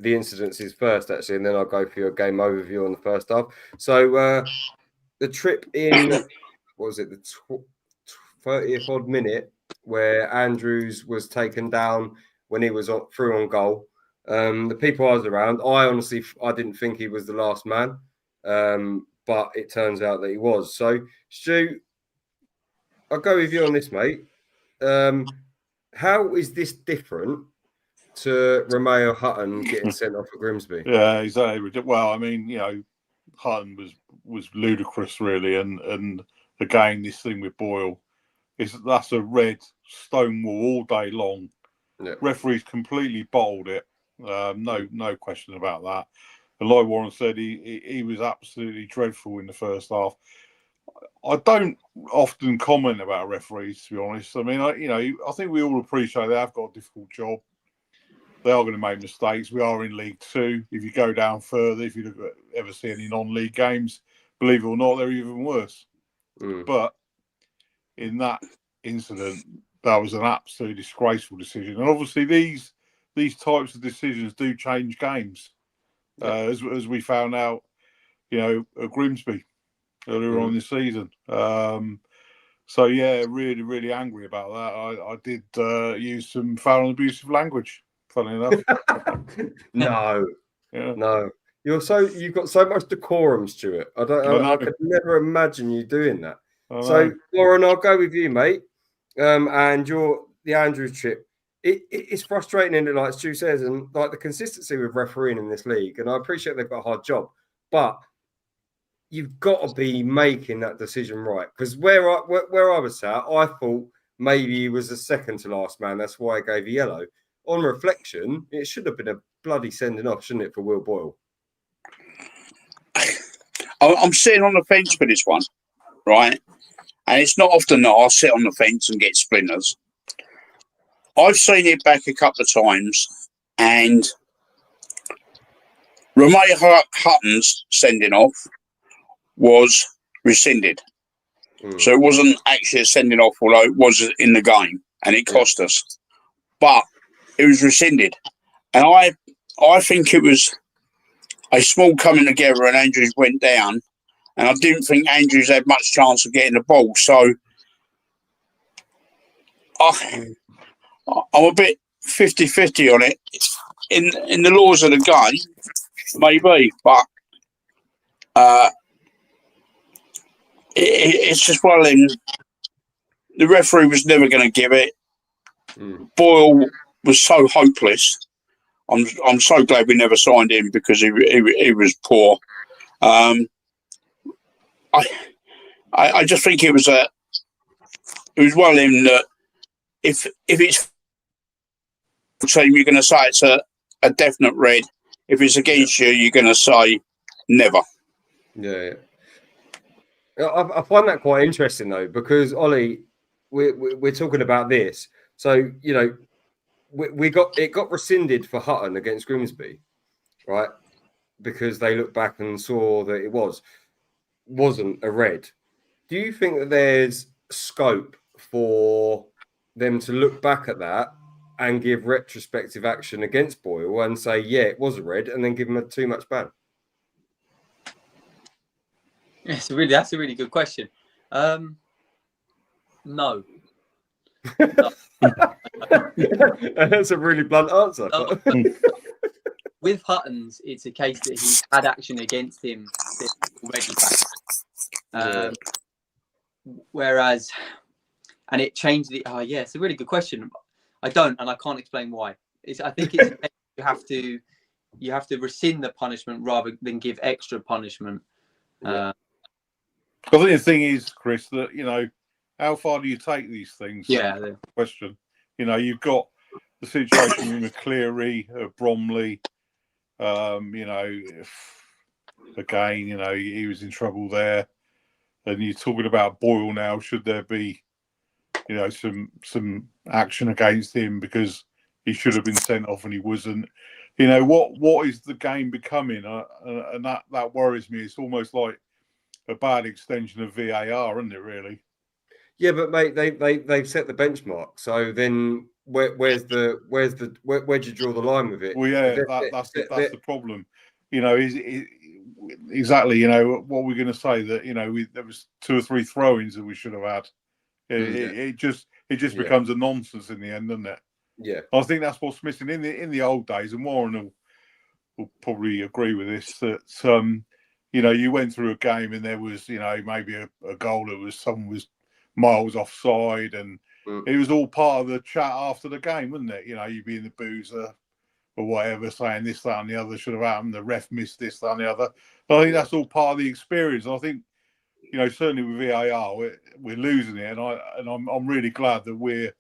incidences first, actually, and then I'll go for your game overview on the first half. So the trip in, what was it, the 30th odd minute where Andrews was taken down when he was through on goal. The people I was around, I didn't think he was the last man, but it turns out that he was. So, Stu, I'll go with you on this, mate. How is this different to Romeo Hutton getting sent off at Grimsby? Yeah, exactly. Well, I mean, you know, Hutton was ludicrous, really, and again, this thing with Boyle that's a red stonewall all day long. Yeah. Referees completely bottled it. No question about that. And like Warren said, he was absolutely dreadful in the first half. I don't often comment about referees, to be honest. I mean, I think we all appreciate they have got a difficult job. They are going to make mistakes. We are in League Two. If you go down further, if you ever see any non-league games, believe it or not, they're even worse. But in that incident, that was an absolutely disgraceful decision. And obviously, these types of decisions do change games, as we found out, you know, at Grimsby earlier on this season. So yeah, really, really angry about that. I did use some foul and abusive language. Funny enough. No. You've got so much decorum, Stuart. I could never imagine you doing that. So, Lauren, I'll go with you, mate. And the Andrews trip. It's frustrating, like Stu says, and like the consistency with refereeing in this league. And I appreciate they've got a hard job, but you've got to be making that decision right. Because where I was at, I thought maybe he was the second to last man. That's why I gave a yellow. On reflection, it should have been a bloody sending off, shouldn't it, for Will Boyle? I'm sitting on the fence for this one, right? And it's not often that I'll sit on the fence and get splinters. I've seen it back a couple of times, and Ramay Hutton's sending off was rescinded. So it wasn't actually a sending off, although it was in the game, and it cost us. But it was rescinded. And I think it was a small coming together, and Andrews went down. And I didn't think Andrews had much chance of getting the ball. So I'm a bit 50-50 on it. In the laws of the game, maybe, but it's just one of them. The referee was never going to give it. Boyle was so hopeless. I'm so glad we never signed him because he was poor. I just think it was one of them that if it's team, you're going to say it's a definite red. If it's against you, you're going to say never. Yeah. I find that quite interesting though, because Ollie, we're talking about this. So we got rescinded for Hutton against Grimsby, right? Because they looked back and saw that it wasn't a red. Do you think that there's scope for them to look back at that and give retrospective action against Boyle and say, yeah, it was a red, and then give him a too much ban? That's a really good question. No. That's a really blunt answer. No. With Hutton's, it's a case that he's had action against him already back. Whereas, and it changed the. Oh yeah, it's a really good question. I don't, and I can't explain why. I think it's you have to rescind the punishment rather than give extra punishment. I think the thing is, Chris, that how far do you take these things? Yeah. Question. You've got the situation with McCleary, Bromley. Again, he was in trouble there, and you're talking about Boyle now. Should there be, some action against him because he should have been sent off and he wasn't? What is the game becoming? And that worries me. It's almost like a bad extension of VAR, isn't it? Really? Yeah, but mate, they've set the benchmark. So then, where do you draw the line with it? Well, yeah, that's the problem. Exactly. What we're going to say that there was 2 or 3 throw-ins that we should have had. It just becomes a nonsense in the end, doesn't it? Yeah, I think that's what's missing in the old days, and Warren will probably agree with this. That you went through a game and there was maybe a goal that someone was miles offside, and it was all part of the chat after the game, wasn't it? You'd be in the boozer or whatever, saying this, that, and the other should have happened. The ref missed this, that, and the other. But I think that's all part of the experience. And I think, certainly with VAR, we're losing it, and I'm really glad that we're,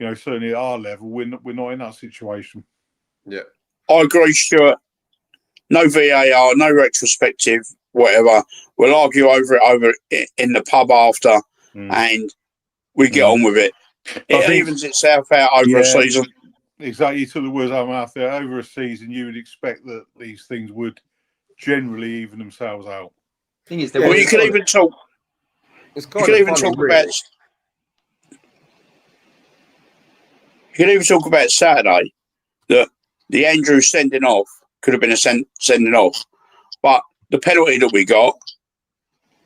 certainly at our level, we're not in that situation. Yeah, I agree, Stuart. No VAR, no retrospective, whatever. We'll argue over it in the pub after, and we get on with it. It evens itself out over a season. Exactly. You took the words out of my mouth there. Over a season, you would expect that these things would generally even themselves out. Thing is, you can even talk. You can even talk about Saturday that the Andrews sending off could have been a sending off, but the penalty that we got,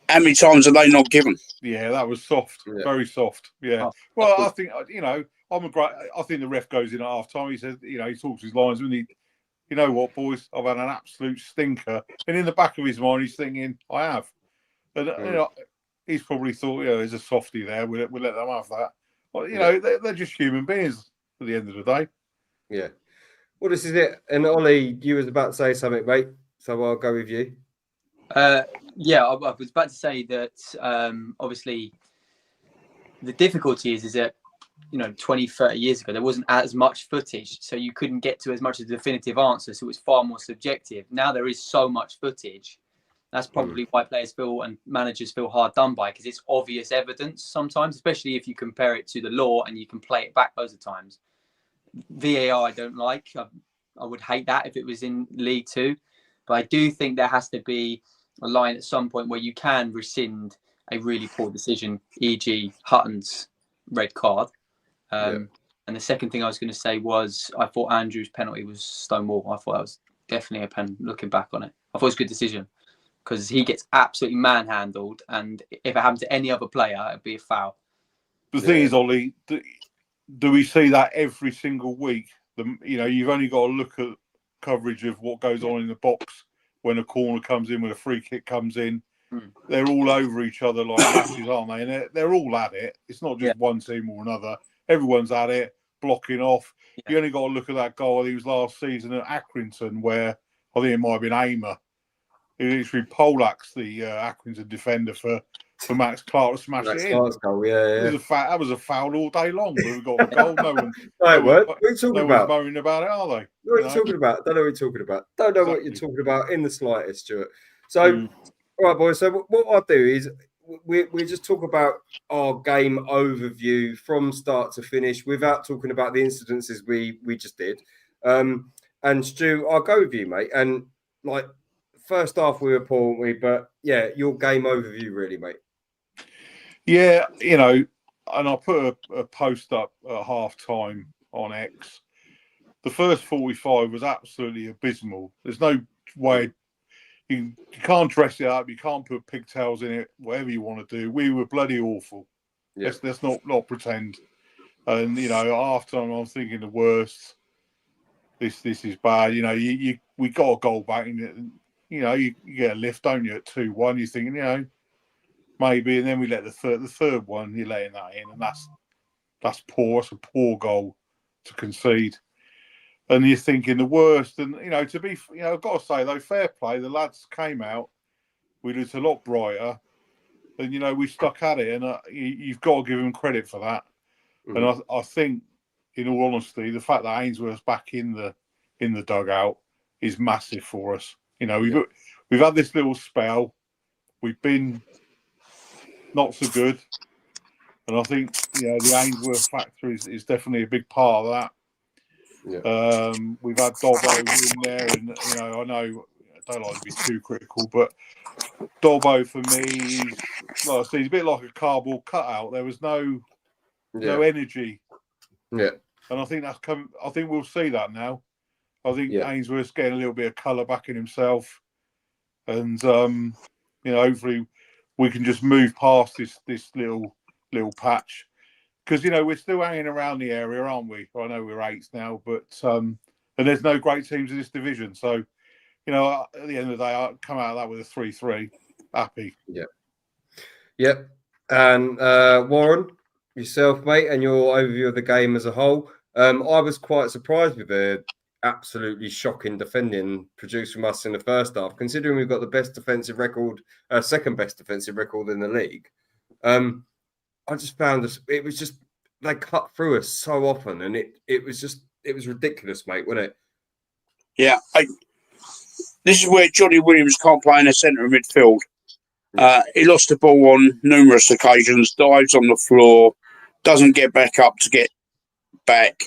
how many times are they not given? Yeah, that was soft, very soft. Yeah. Well, I think I think the ref goes in at half time. He says, he talks his lines when you know what, boys, I've had an absolute stinker. And in the back of his mind, he's thinking, I have. And you know, he's probably thought, there's a softie there. We'll let them have that. Well, you know, they're just human beings at the end of the day. Yeah. Well, this is it. And Ollie, you was about to say something, mate. So I'll go with you. Yeah, I was about to say that obviously the difficulty is that, 20, 30 years ago, there wasn't as much footage. So you couldn't get to as much of a definitive answer. So it was far more subjective. Now there is so much footage. That's probably why players feel and managers feel hard done by, because it's obvious evidence sometimes, especially if you compare it to the law and you can play it back loads of times. VAR I don't like. I would hate that if it was in League Two. But I do think there has to be a line at some point where you can rescind a really poor decision, e.g. Hutton's red card. And the second thing I was going to say was I thought Andrew's penalty was stonewall. I thought that was definitely a pen looking back on it. I thought it was a good decision because he gets absolutely manhandled. And if it happened to any other player, it'd be a foul. The thing is, Ollie, do we see that every single week? You've only got to look at coverage of what goes on in the box when a corner comes in, when a free kick comes in. They're all over each other like matches, aren't they? And they're all at it. It's not just one team or another. Everyone's at it, blocking off. You only got to look at that goal. I think it was last season at Accrington, where I think it might have been Aimer. He literally poleaxed the Accrington defender for Max Clark to smash it in. Clark's goal, That was a foul all day long. We got the goal. No one. What are you talking about? Moaning about it, are they? What are you talking about? Don't know what you're talking about. Don't know what you're talking about in the slightest, Stuart. So, all right, boys. So what I'll do is we just talk about our game overview from start to finish without talking about the incidences we just did. And Stu, I'll go with you, mate. And like first half we were poor, weren't we? But yeah, your game overview, really, mate. Yeah, and I put a post up at half time on X. The first 45 was absolutely abysmal. There's no way you can't dress it up. You can't put pigtails in it. Whatever you want to do, we were bloody awful. Yeah. Let's not pretend. And half time I'm thinking the worst. This is bad. We got a goal back in it. You get a lift, don't you, at 2-1? You're thinking, maybe, and then we let the third one. You're letting that in, and that's poor. It's a poor goal to concede. And you're thinking the worst. And to be, I've got to say though, fair play. The lads came out. We looked a lot brighter, and we stuck at it. And you've got to give them credit for that. And I think, in all honesty, the fact that Ainsworth's back in the dugout is massive for us. We've had this little spell. We've been not so good, and I think the Ainsworth factor is definitely a big part of that. Yeah. We've had Dobbo in there, and I know I don't like to be too critical, but Dobbo for me, like I say, he's a bit like a cardboard cutout. There was no energy. Yeah, and I think that's come. I think we'll see that now. I think Ainsworth's getting a little bit of colour back in himself, and hopefully we can just move past this little patch, because we're still hanging around the area, aren't we? I know we're 8th now, but and there's no great teams in this division. So at the end of the day, I'll come out of that with a 3-3, happy. Yep. And Warren, yourself, mate, and your overview of the game as a whole. I was quite surprised with the absolutely shocking defending produced from us in the first half, considering we've got the best defensive record, second best defensive record in the league. I just found it was just they cut through us so often, and it was ridiculous, mate, wasn't it? Yeah, this is where Johnny Williams can't play in the centre of midfield. He lost the ball on numerous occasions, dives on the floor, doesn't get back up to get back.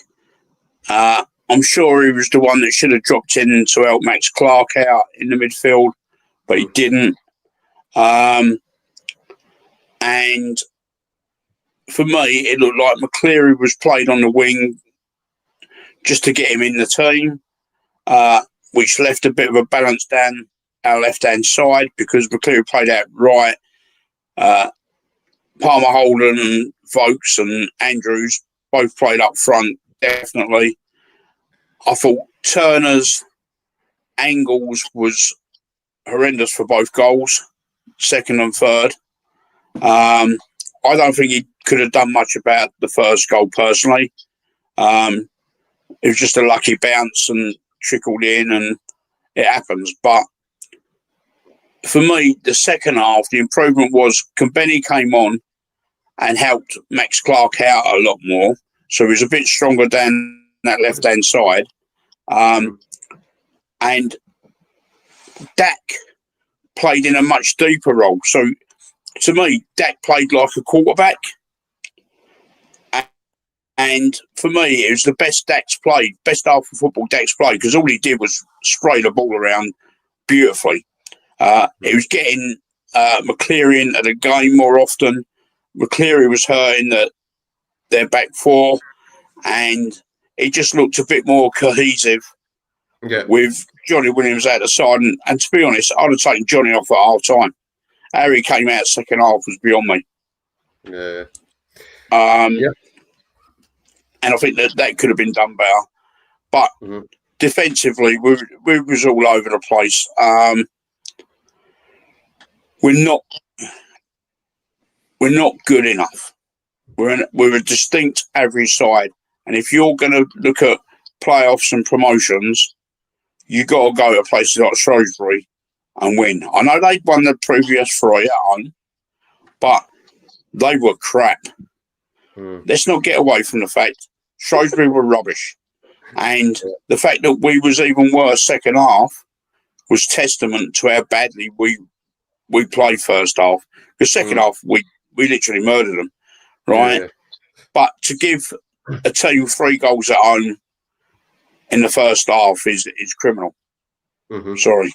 I'm sure he was the one that should have dropped in to help Max Clark out in the midfield, but he didn't. And for me, it looked like McCleary was played on the wing just to get him in the team, which left a bit of a balance down our left-hand side because McCleary played out right. Palmer Holden, Vokes and Andrews both played up front, definitely. I thought Turner's Angles was horrendous for both goals, second and third. I don't think he could have done much about the first goal personally. It was just a lucky bounce and trickled in, and it happens. But for me, the second half, the improvement was Benny came on and helped Max Clark out a lot more. So he was a bit stronger down that left-hand side. And Dak played in a much deeper role. So to me, Dak played like a quarterback. And for me, it was the best Dak's played, best half of football Dak's played, because all he did was spray the ball around beautifully. He was getting McCleary into the game more often. McCleary was hurting their back four, and he just looked a bit more cohesive with Johnny Williams out the side. And to be honest, I'd have taken Johnny off at half time. How he came out second half was beyond me. And I think that could have been done better. But defensively, we was all over the place. We're not good enough. We're a distinct average side. And if you're going to look at playoffs and promotions, you got to go to places like Shrewsbury and win. I know they'd won the previous 3 at home, but they were crap. Let's not get away from the fact Shrewsbury were rubbish. And the fact that we was even worse second half was testament to how badly we played first half. Because second half, we literally murdered them, right? But to give a team 3 goals at home in the first half is criminal. Sorry.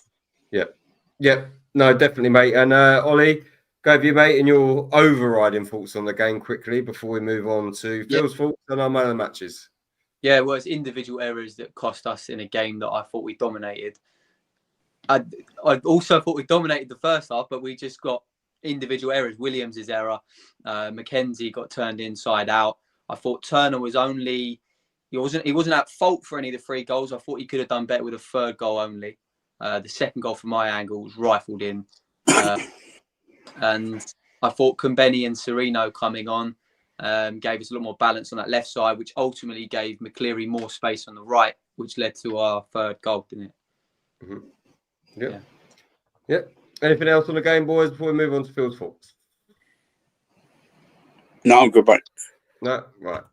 No, definitely, mate. And Ollie, go with you, mate, and your overriding thoughts on the game quickly before we move on to Phil's thoughts and our man of the matches. Yeah, well, it's individual errors that cost us in a game that I thought we dominated. I also thought we dominated the first half, but we just got individual errors. Williams' error, Mackenzie got turned inside out. I thought Turner was he wasn't at fault for any of the 3 goals. I thought he could have done better with a 3rd goal only. The 2nd goal from my angle was rifled in. And I thought Kumbeni and Sereno coming on gave us a lot more balance on that left side, which ultimately gave McCleary more space on the right, which led to our 3rd goal, didn't it? Yeah. Anything else on the game, boys, before we move on to Phil's thoughts? No, I'm good, mate. No, right.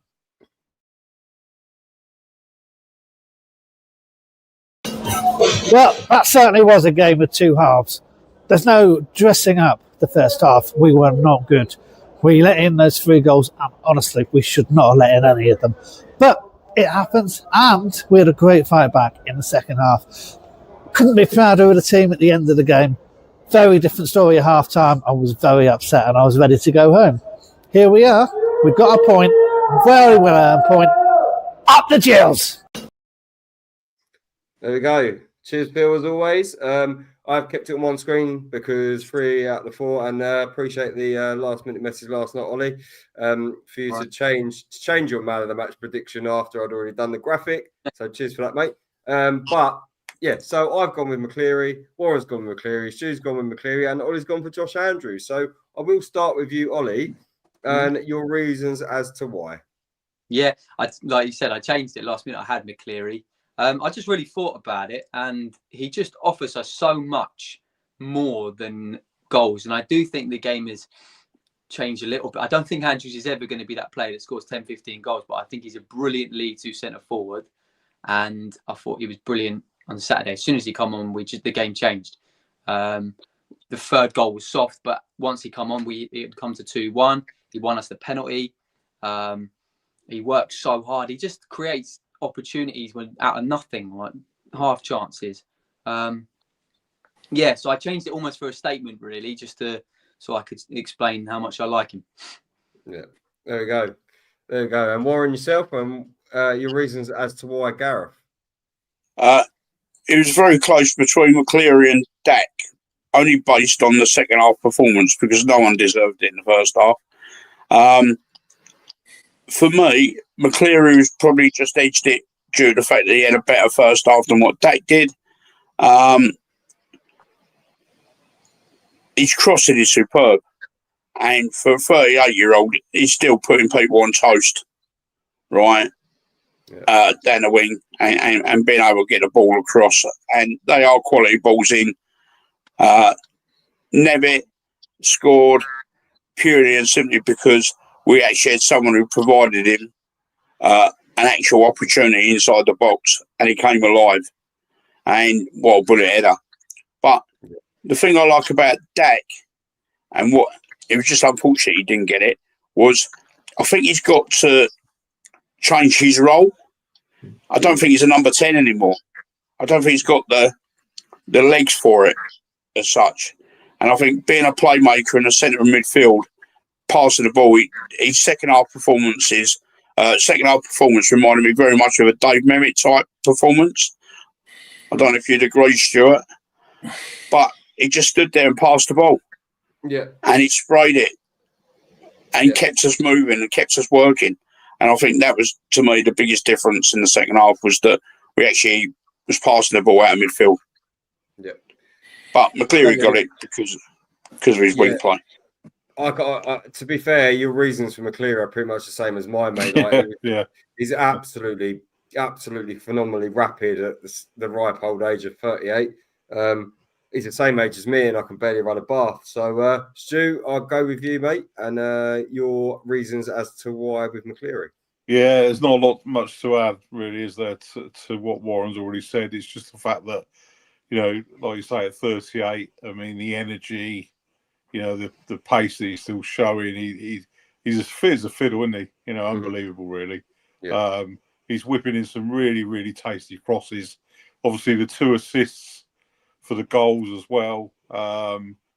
Well, that certainly was a game of 2 halves. There's no dressing up the first half. We were not good. We let in those 3 goals, and honestly, we should not have let in any of them. But it happens, and we had a great fight back in the second half. Couldn't be prouder of the team at the end of the game. Very different story at half time. I was very upset, and I was ready to go home. Here we are. We've got a point. Very well earned point. Up the Gills! There we go. Cheers, Phil, as always. I've kept it on one screen because 3 out of the 4, and appreciate the last-minute message last night, Ollie, for you to change your man of the match prediction after I'd already done the graphic. So cheers for that, mate. But yeah, so I've gone with McCleary, Warren's gone with McCleary, Stu's gone with McCleary, and Ollie's gone for Josh Andrews. So I will start with you, Ollie, and your reasons as to why. Yeah, like you said, I changed it last minute. I had McCleary. I just really thought about it, and he just offers us so much more than goals. And I do think the game has changed a little bit. I don't think Andrews is ever going to be that player that scores 10, 15 goals, but I think he's a brilliant League 2 centre forward. And I thought he was brilliant on Saturday. As soon as he come on, the game changed. The 3rd goal was soft, but once he come on, it come to 2-1. He won us the penalty. He works so hard. He just creates opportunities when out of nothing, like half chances. So I changed it almost for a statement, really, just so I could explain how much I like him. Yeah, there we go. And Warren, yourself, and your reasons as to why Gareth. It was very close between McCleary and Dak, only based on the second half performance, because no one deserved it in the first half. For me, McCleary was probably just edged it due to the fact that he had a better first half than what Dak did. His crossing is superb. And for a 38-year-old, he's still putting people on toast, right? Down the wing and being able to get the ball across. And they are quality balls in. Nevitt scored purely and simply because we actually had someone who provided him an actual opportunity inside the box, and he came alive. And well, bullet header. But the thing I like about Dak, and what it was just unfortunate he didn't get it, was I think he's got to change his role. I don't think he's a number 10 anymore. I don't think he's got the legs for it as such. And I think being a playmaker in the centre of midfield, passing the ball, his second half performance reminded me very much of a Dave Merritt type performance. I don't know if you'd agree, Stuart, but he just stood there and passed the ball. Yeah. And he sprayed it and kept us moving and kept us working. And I think that was, to me, the biggest difference in the second half was that we actually was passing the ball out of midfield. Yeah. But McCleary got it because of his wing play. To be fair, your reasons for McCleary are pretty much the same as mine, mate. Like, he's absolutely phenomenally rapid at the ripe old age of 38. He's the same age as me, and I can barely run a bath. So, Stu, I'll go with you, mate, and your reasons as to why with McCleary. Yeah, there's not much to add, really, is there, to what Warren's already said. It's just the fact that, you know, like you say, at 38, I mean, the energy, you know, the pace that he's still showing, he's as fit as a fiddle, isn't he? You know, unbelievable, really. Yeah. He's whipping in some really, really tasty crosses. Obviously, the 2 assists for the goals as well.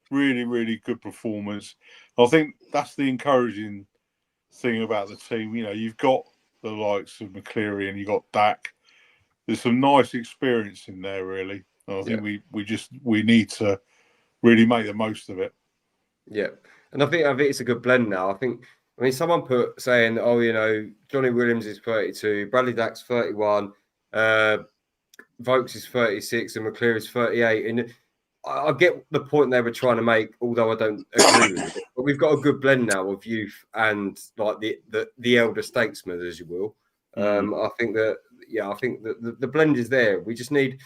Really, really good performance. I think that's the encouraging thing about the team. You know, you've got the likes of McCleary and you've got Dak. There's some nice experience in there, really. And I think we need to really make the most of it. Yeah. And I think it's a good blend now. I mean, someone saying, oh, you know, Johnny Williams is 32, Bradley Dack's 31, Vokes is 36, and McCleary is 38. And I get the point they were trying to make, although I don't agree with it. But we've got a good blend now of youth and like the elder statesmen, as you will. I think that the blend is there. We just need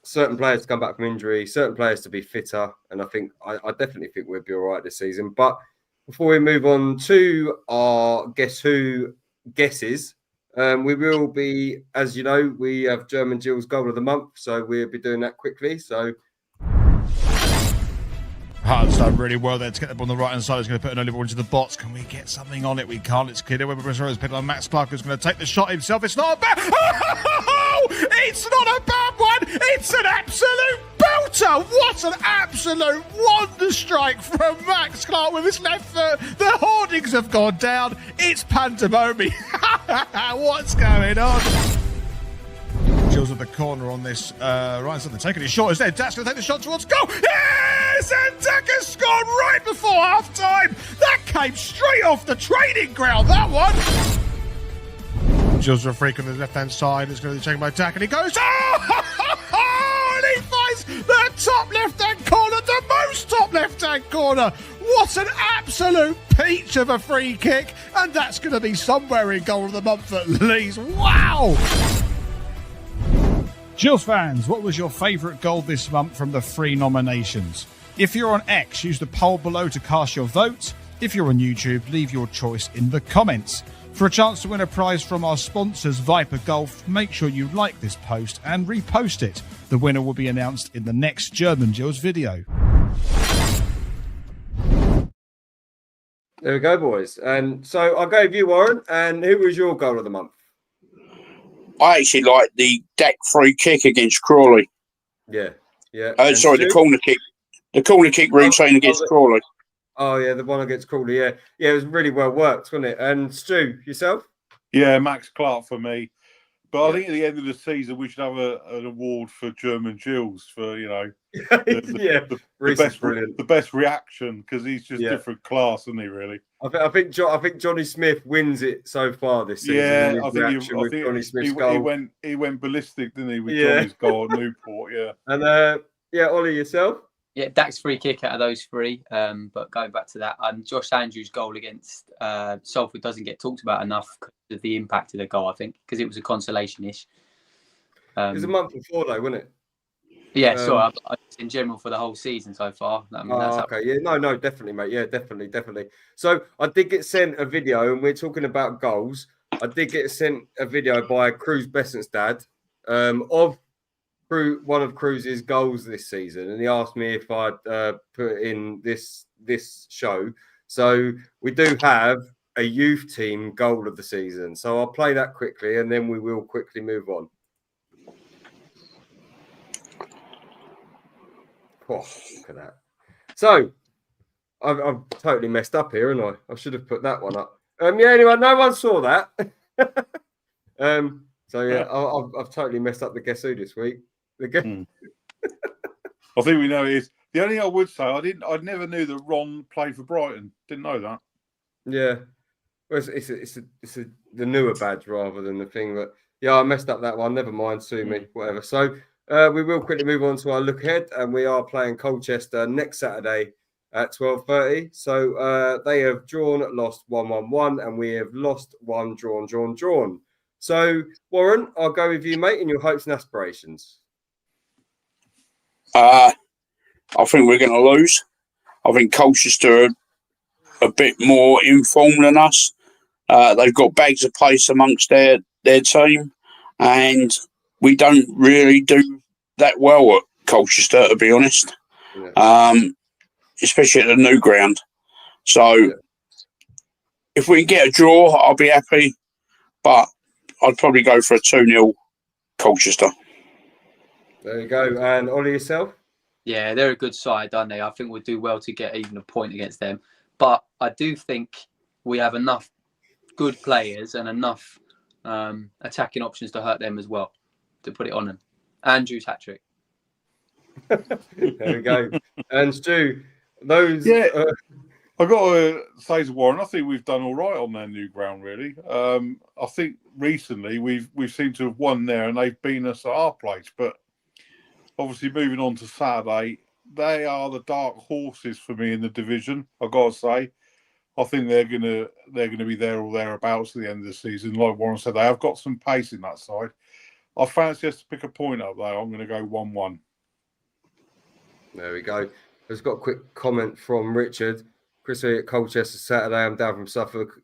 certain players to come back from injury, certain players to be fitter, and I definitely think we'll be all right this season. But before we move on to our Guess Who guesses, we will be, as you know, we have German Jill's Goal of the Month, so we'll be doing that quickly. So Hart's done really well there to get the ball on the right-hand side. He's going to put an early ball into the box. Can we get something on it? We can't. It's clear. Weber has picked on Max Clark, who's going to take the shot himself. It's not a bad... Oh! It's not a bad one! It's an absolute belter! What an absolute wonder strike from Max Clark with his left foot. The hoardings have gone down. It's pandemonium. What's going on? Jill's at the corner on this right side. They're taking his shot. Is there? Dak's going to take the shot towards goal. Yes! And Dak has scored right before half time. That came straight off the training ground, that one. Jill's a freak on the left hand side. It's going to be taken by Dak, and he goes. Oh! And he finds the top left hand corner, the most top left hand corner. What an absolute peach of a free kick. And that's going to be somewhere in Goal of the Month at least. Wow! Jill's fans, what was your favourite goal this month from the 3 nominations? If you're on X, use the poll below to cast your vote. If you're on YouTube, leave your choice in the comments. For a chance to win a prize from our sponsors, Viper Golf, make sure you like this post and repost it. The winner will be announced in the next German Jill's video. There we go, boys. And so I'll go with you, Warren. And who was your goal of the month? I actually like the Dak free kick against Crawley. Yeah. The corner kick. The corner kick routine against Crawley. Oh, yeah, the one against Crawley, yeah. Yeah, it was really well worked, wasn't it? And Stu, yourself? Yeah, Max Clark for me. But I think at the end of the season, we should have an award for German Jules for, the best reaction, because he's just different class, isn't he? Really. I think Johnny Smith wins it so far this season. Yeah, I think Johnny Smith's goal. He went ballistic, didn't he, with Johnny's goal at Newport? Yeah. And Ollie, yourself? Yeah, Dak's free kick out of those three. But going back to that, Josh Andrews' goal against Salford doesn't get talked about enough because of the impact of the goal, I think, because it was a consolation-ish. It was a month before, though, wasn't it? Yeah, in general for the whole season so far. Okay. Yeah, no, definitely, mate. Yeah, definitely. So I did get sent a video, and we're talking about goals. I did get sent a video by Cruz Besant's dad of one of Cruz's goals this season, and he asked me if I'd put in this show. So we do have a youth team goal of the season. So I'll play that quickly, and then we will quickly move on. Oh, look at that. So I've totally messed up here, haven't I? I should have put that one up. Anyway, no one saw that. I've totally messed up the Guess Who this week. I think we know it is. The only thing I would say, I never knew that Ron played for Brighton. Didn't know that. Yeah. Well, it's the newer badge rather than the thing that. Yeah, I messed up that one. Never mind, sue me, whatever. So we will quickly move on to our look ahead, and we are playing Colchester next Saturday at 12:30. So they have lost 1-1-1, and we have lost 1, drawn. So Warren, I'll go with you, mate, in your hopes and aspirations. I think we're going to lose. I think Colchester are a bit more informed than us. They've got bags of pace amongst their team, and we don't really do that well at Colchester, to be honest, especially at the new ground. So if we can get a draw, I'll be happy, but I'd probably go for a 2-0 Colchester. There you go. And Ollie, yourself? Yeah, they're a good side, aren't they? I think we'll do well to get even a point against them. But I do think we have enough good players and enough attacking options to hurt them as well, to put it on them. Andrew's hat-trick. There we go. And Stu, those... I've got to say to Warren, I think we've done all right on their new ground, really. I think recently we've seemed to have won there, and they've beaten us at our place. But obviously, moving on to Saturday, they are the dark horses for me in the division. I've got to say, I think they're gonna be there or thereabouts at the end of the season. Like Warren said, they have got some pace in that side. I fancy us to pick a point up though. I'm going to go 1-1. There we go. I've got a quick comment from Richard. Chris at Colchester Saturday. I'm down from Suffolk.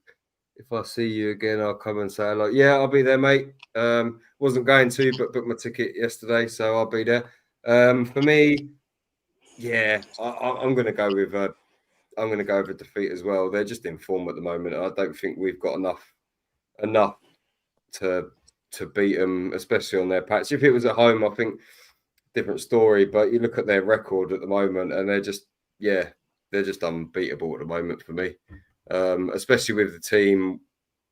If I see you again, I'll come and say hello. Yeah, I'll be there, mate. Wasn't going to, but booked my ticket yesterday, so I'll be there. For me, yeah, I'm going to go with a defeat as well. They're just in form at the moment. I don't think we've got enough to beat them, especially on their patch. If it was at home, I think different story. But you look at their record at the moment, and they're just unbeatable at the moment for me. Especially with the team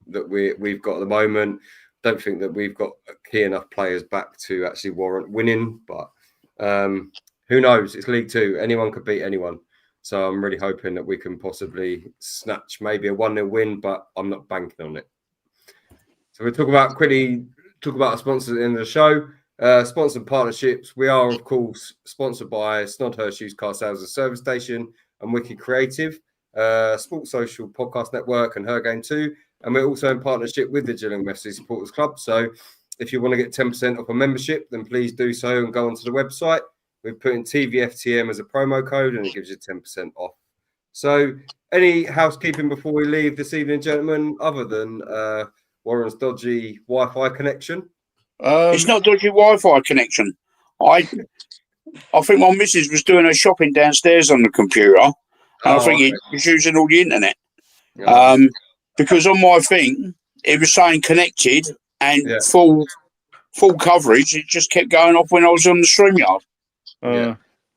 that we've got at the moment. Don't think that we've got key enough players back to actually warrant winning. But who knows? It's League Two. Anyone could beat anyone. So I'm really hoping that we can possibly snatch maybe a 1-0 win, but I'm not banking on it. So we'll talk about our sponsors at the end of the show. Sponsored partnerships. We are, of course, sponsored by Snodhurst Used Car Sales and Service Station and Wicked Creative, Sports Social Podcast Network and Her Game 2. And we're also in partnership with the Gillingham FC Supporters Club. So if you want to get 10% off a membership, then please do so and go onto the website. We've put in TVFTM as a promo code and it gives you 10% off. So any housekeeping before we leave this evening, gentlemen, other than Warren's dodgy Wi-Fi connection? It's not dodgy Wi-Fi connection. I think my missus was doing her shopping downstairs on the computer. And I think he was using all the internet. Because on my thing, it was saying connected and full coverage. It just kept going off when I was on the StreamYard.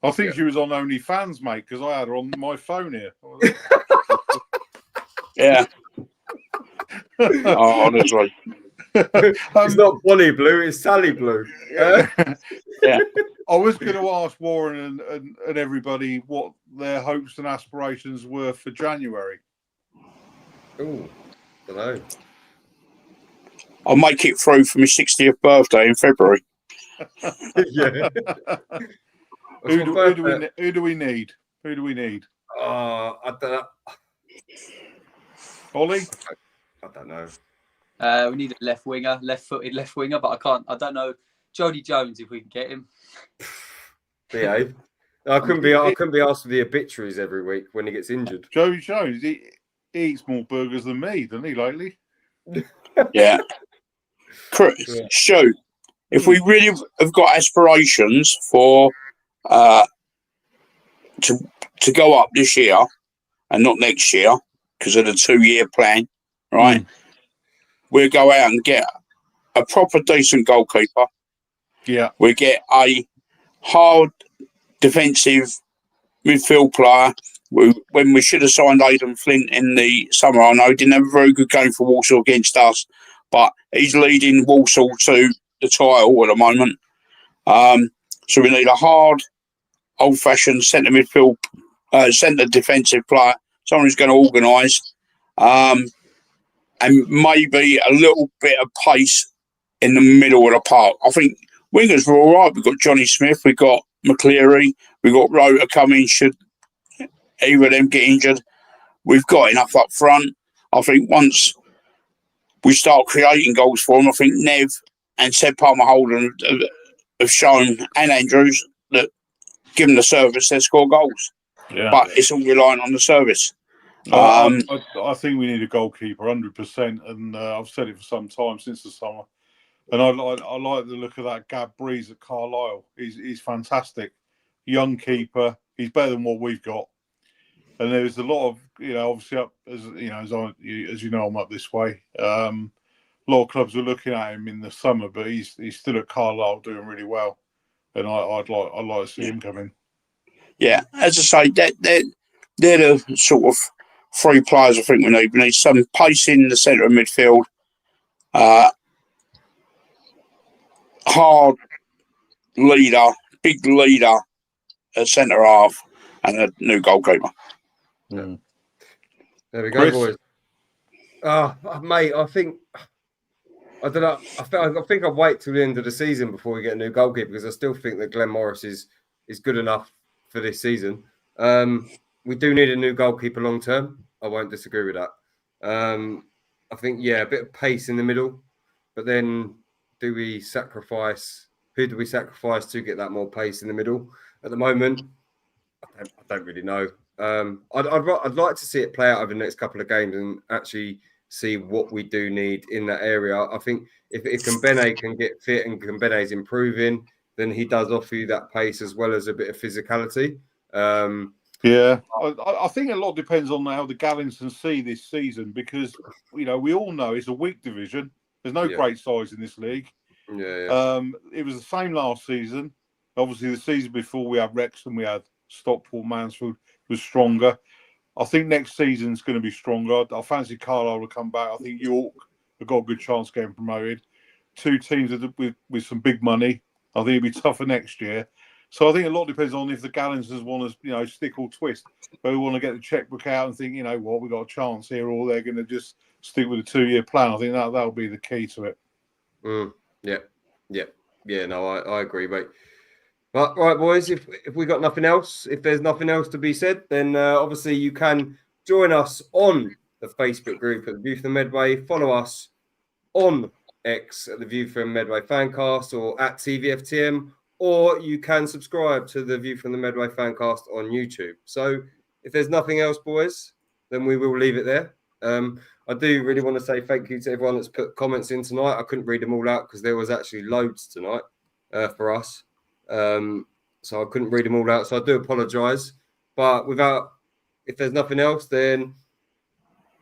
I think she was on OnlyFans, mate, because I had her on my phone here. Yeah. Oh, that's right. It's not Bonnie Blue, it's Sally Blue. Yeah. I was going to ask Warren and everybody what their hopes and aspirations were for January. Oh, I don't know. I'll make it through for my 60th birthday in February. Yeah. Who do we need? Who do we need? I don't know. Ollie? I don't know. We need a left-footed left winger, but I don't know. Jody Jones, if we can get him. Behave. I couldn't be asked for the obituaries every week when he gets injured. Jody Jones, he eats more burgers than me, doesn't he, lately? Yeah. Stu, if we really have got aspirations for to go up this year and not next year because of the 2-year plan, right? We'll go out and get a proper decent goalkeeper. Yeah. We get a hard defensive midfield player. When we should have signed Aidan Flint in the summer, I know he didn't have a very good game for Walsall against us, but he's leading Walsall to the title at the moment. So we need a hard, old-fashioned centre midfield, centre defensive player, someone who's going to organise, and maybe a little bit of pace in the middle of the park. I think wingers were all right. We've got Johnny Smith, we've got McCleary, we've got Rota coming. Should either of them get injured, we've got enough up front. I think once we start creating goals for them, I think Nev and Seb Palmer-Holden have shown, and Andrews, that given the service, they score goals. Yeah. But it's all relying on the service. I think we need a goalkeeper, 100%, and I've said it for some time since the summer. And I like the look of that Gab Breeze at Carlisle. He's fantastic, young keeper. He's better than what we've got. And there's a lot of, obviously up as you know, I'm up this way. A lot of clubs were looking at him in the summer, but he's still at Carlisle doing really well. And I'd like to see him come in. Yeah, as I say, they're the sort of 3 players I think we need. We need some pace in the centre of midfield, hard leader, big leader at centre half, and a new goalkeeper. There we go, boys. Mate, I don't know. I think I'll wait till the end of the season before we get a new goalkeeper because I still think that Glenn Morris is good enough for this season. We do need a new goalkeeper long term. I won't disagree with that. I think, a bit of pace in the middle, but then who do we sacrifice to get that more pace in the middle? At the moment, I don't really know. I'd like to see it play out over the next couple of games and actually see what we do need in that area. I think if Kambene can get fit and Kambene's improving, then he does offer you that pace as well as a bit of physicality. I think a lot depends on how the Gallington see this season because, we all know it's a weak division. There's no great sides in this league. It was the same last season. Obviously, the season before we had Wrexham, we had Stockport, Mansfield was stronger. I think next season's going to be stronger. I fancy Carlisle will come back. I think York have got a good chance of getting promoted. 2 teams with some big money. I think it'll be tougher next year. So I think a lot depends on if the Gallingtons want to, stick or twist. They want to get the checkbook out and think, we've got a chance here, or they're going to just stick with a 2-year plan. I think that'll be the key to it. No, I agree, mate. But, right, boys, if we got nothing else, if there's nothing else to be said, then obviously you can join us on the Facebook group at the View from Medway. Follow us on X at the View from Medway Fancast or at TVFTM, or you can subscribe to the View from the Medway Fancast on YouTube. So if there's nothing else, boys, then we will leave it there. I do really want to say thank you to everyone that's put comments in tonight. I couldn't read them all out because there was actually loads tonight for us. So I couldn't read them all out. So I do apologise. But if there's nothing else, then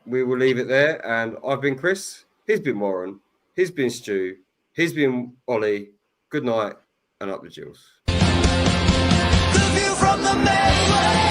we will leave it there. And I've been Chris. He's been Warren. He's been Stu. He's been Ollie. Good night and up the Jills. The View from the Medway.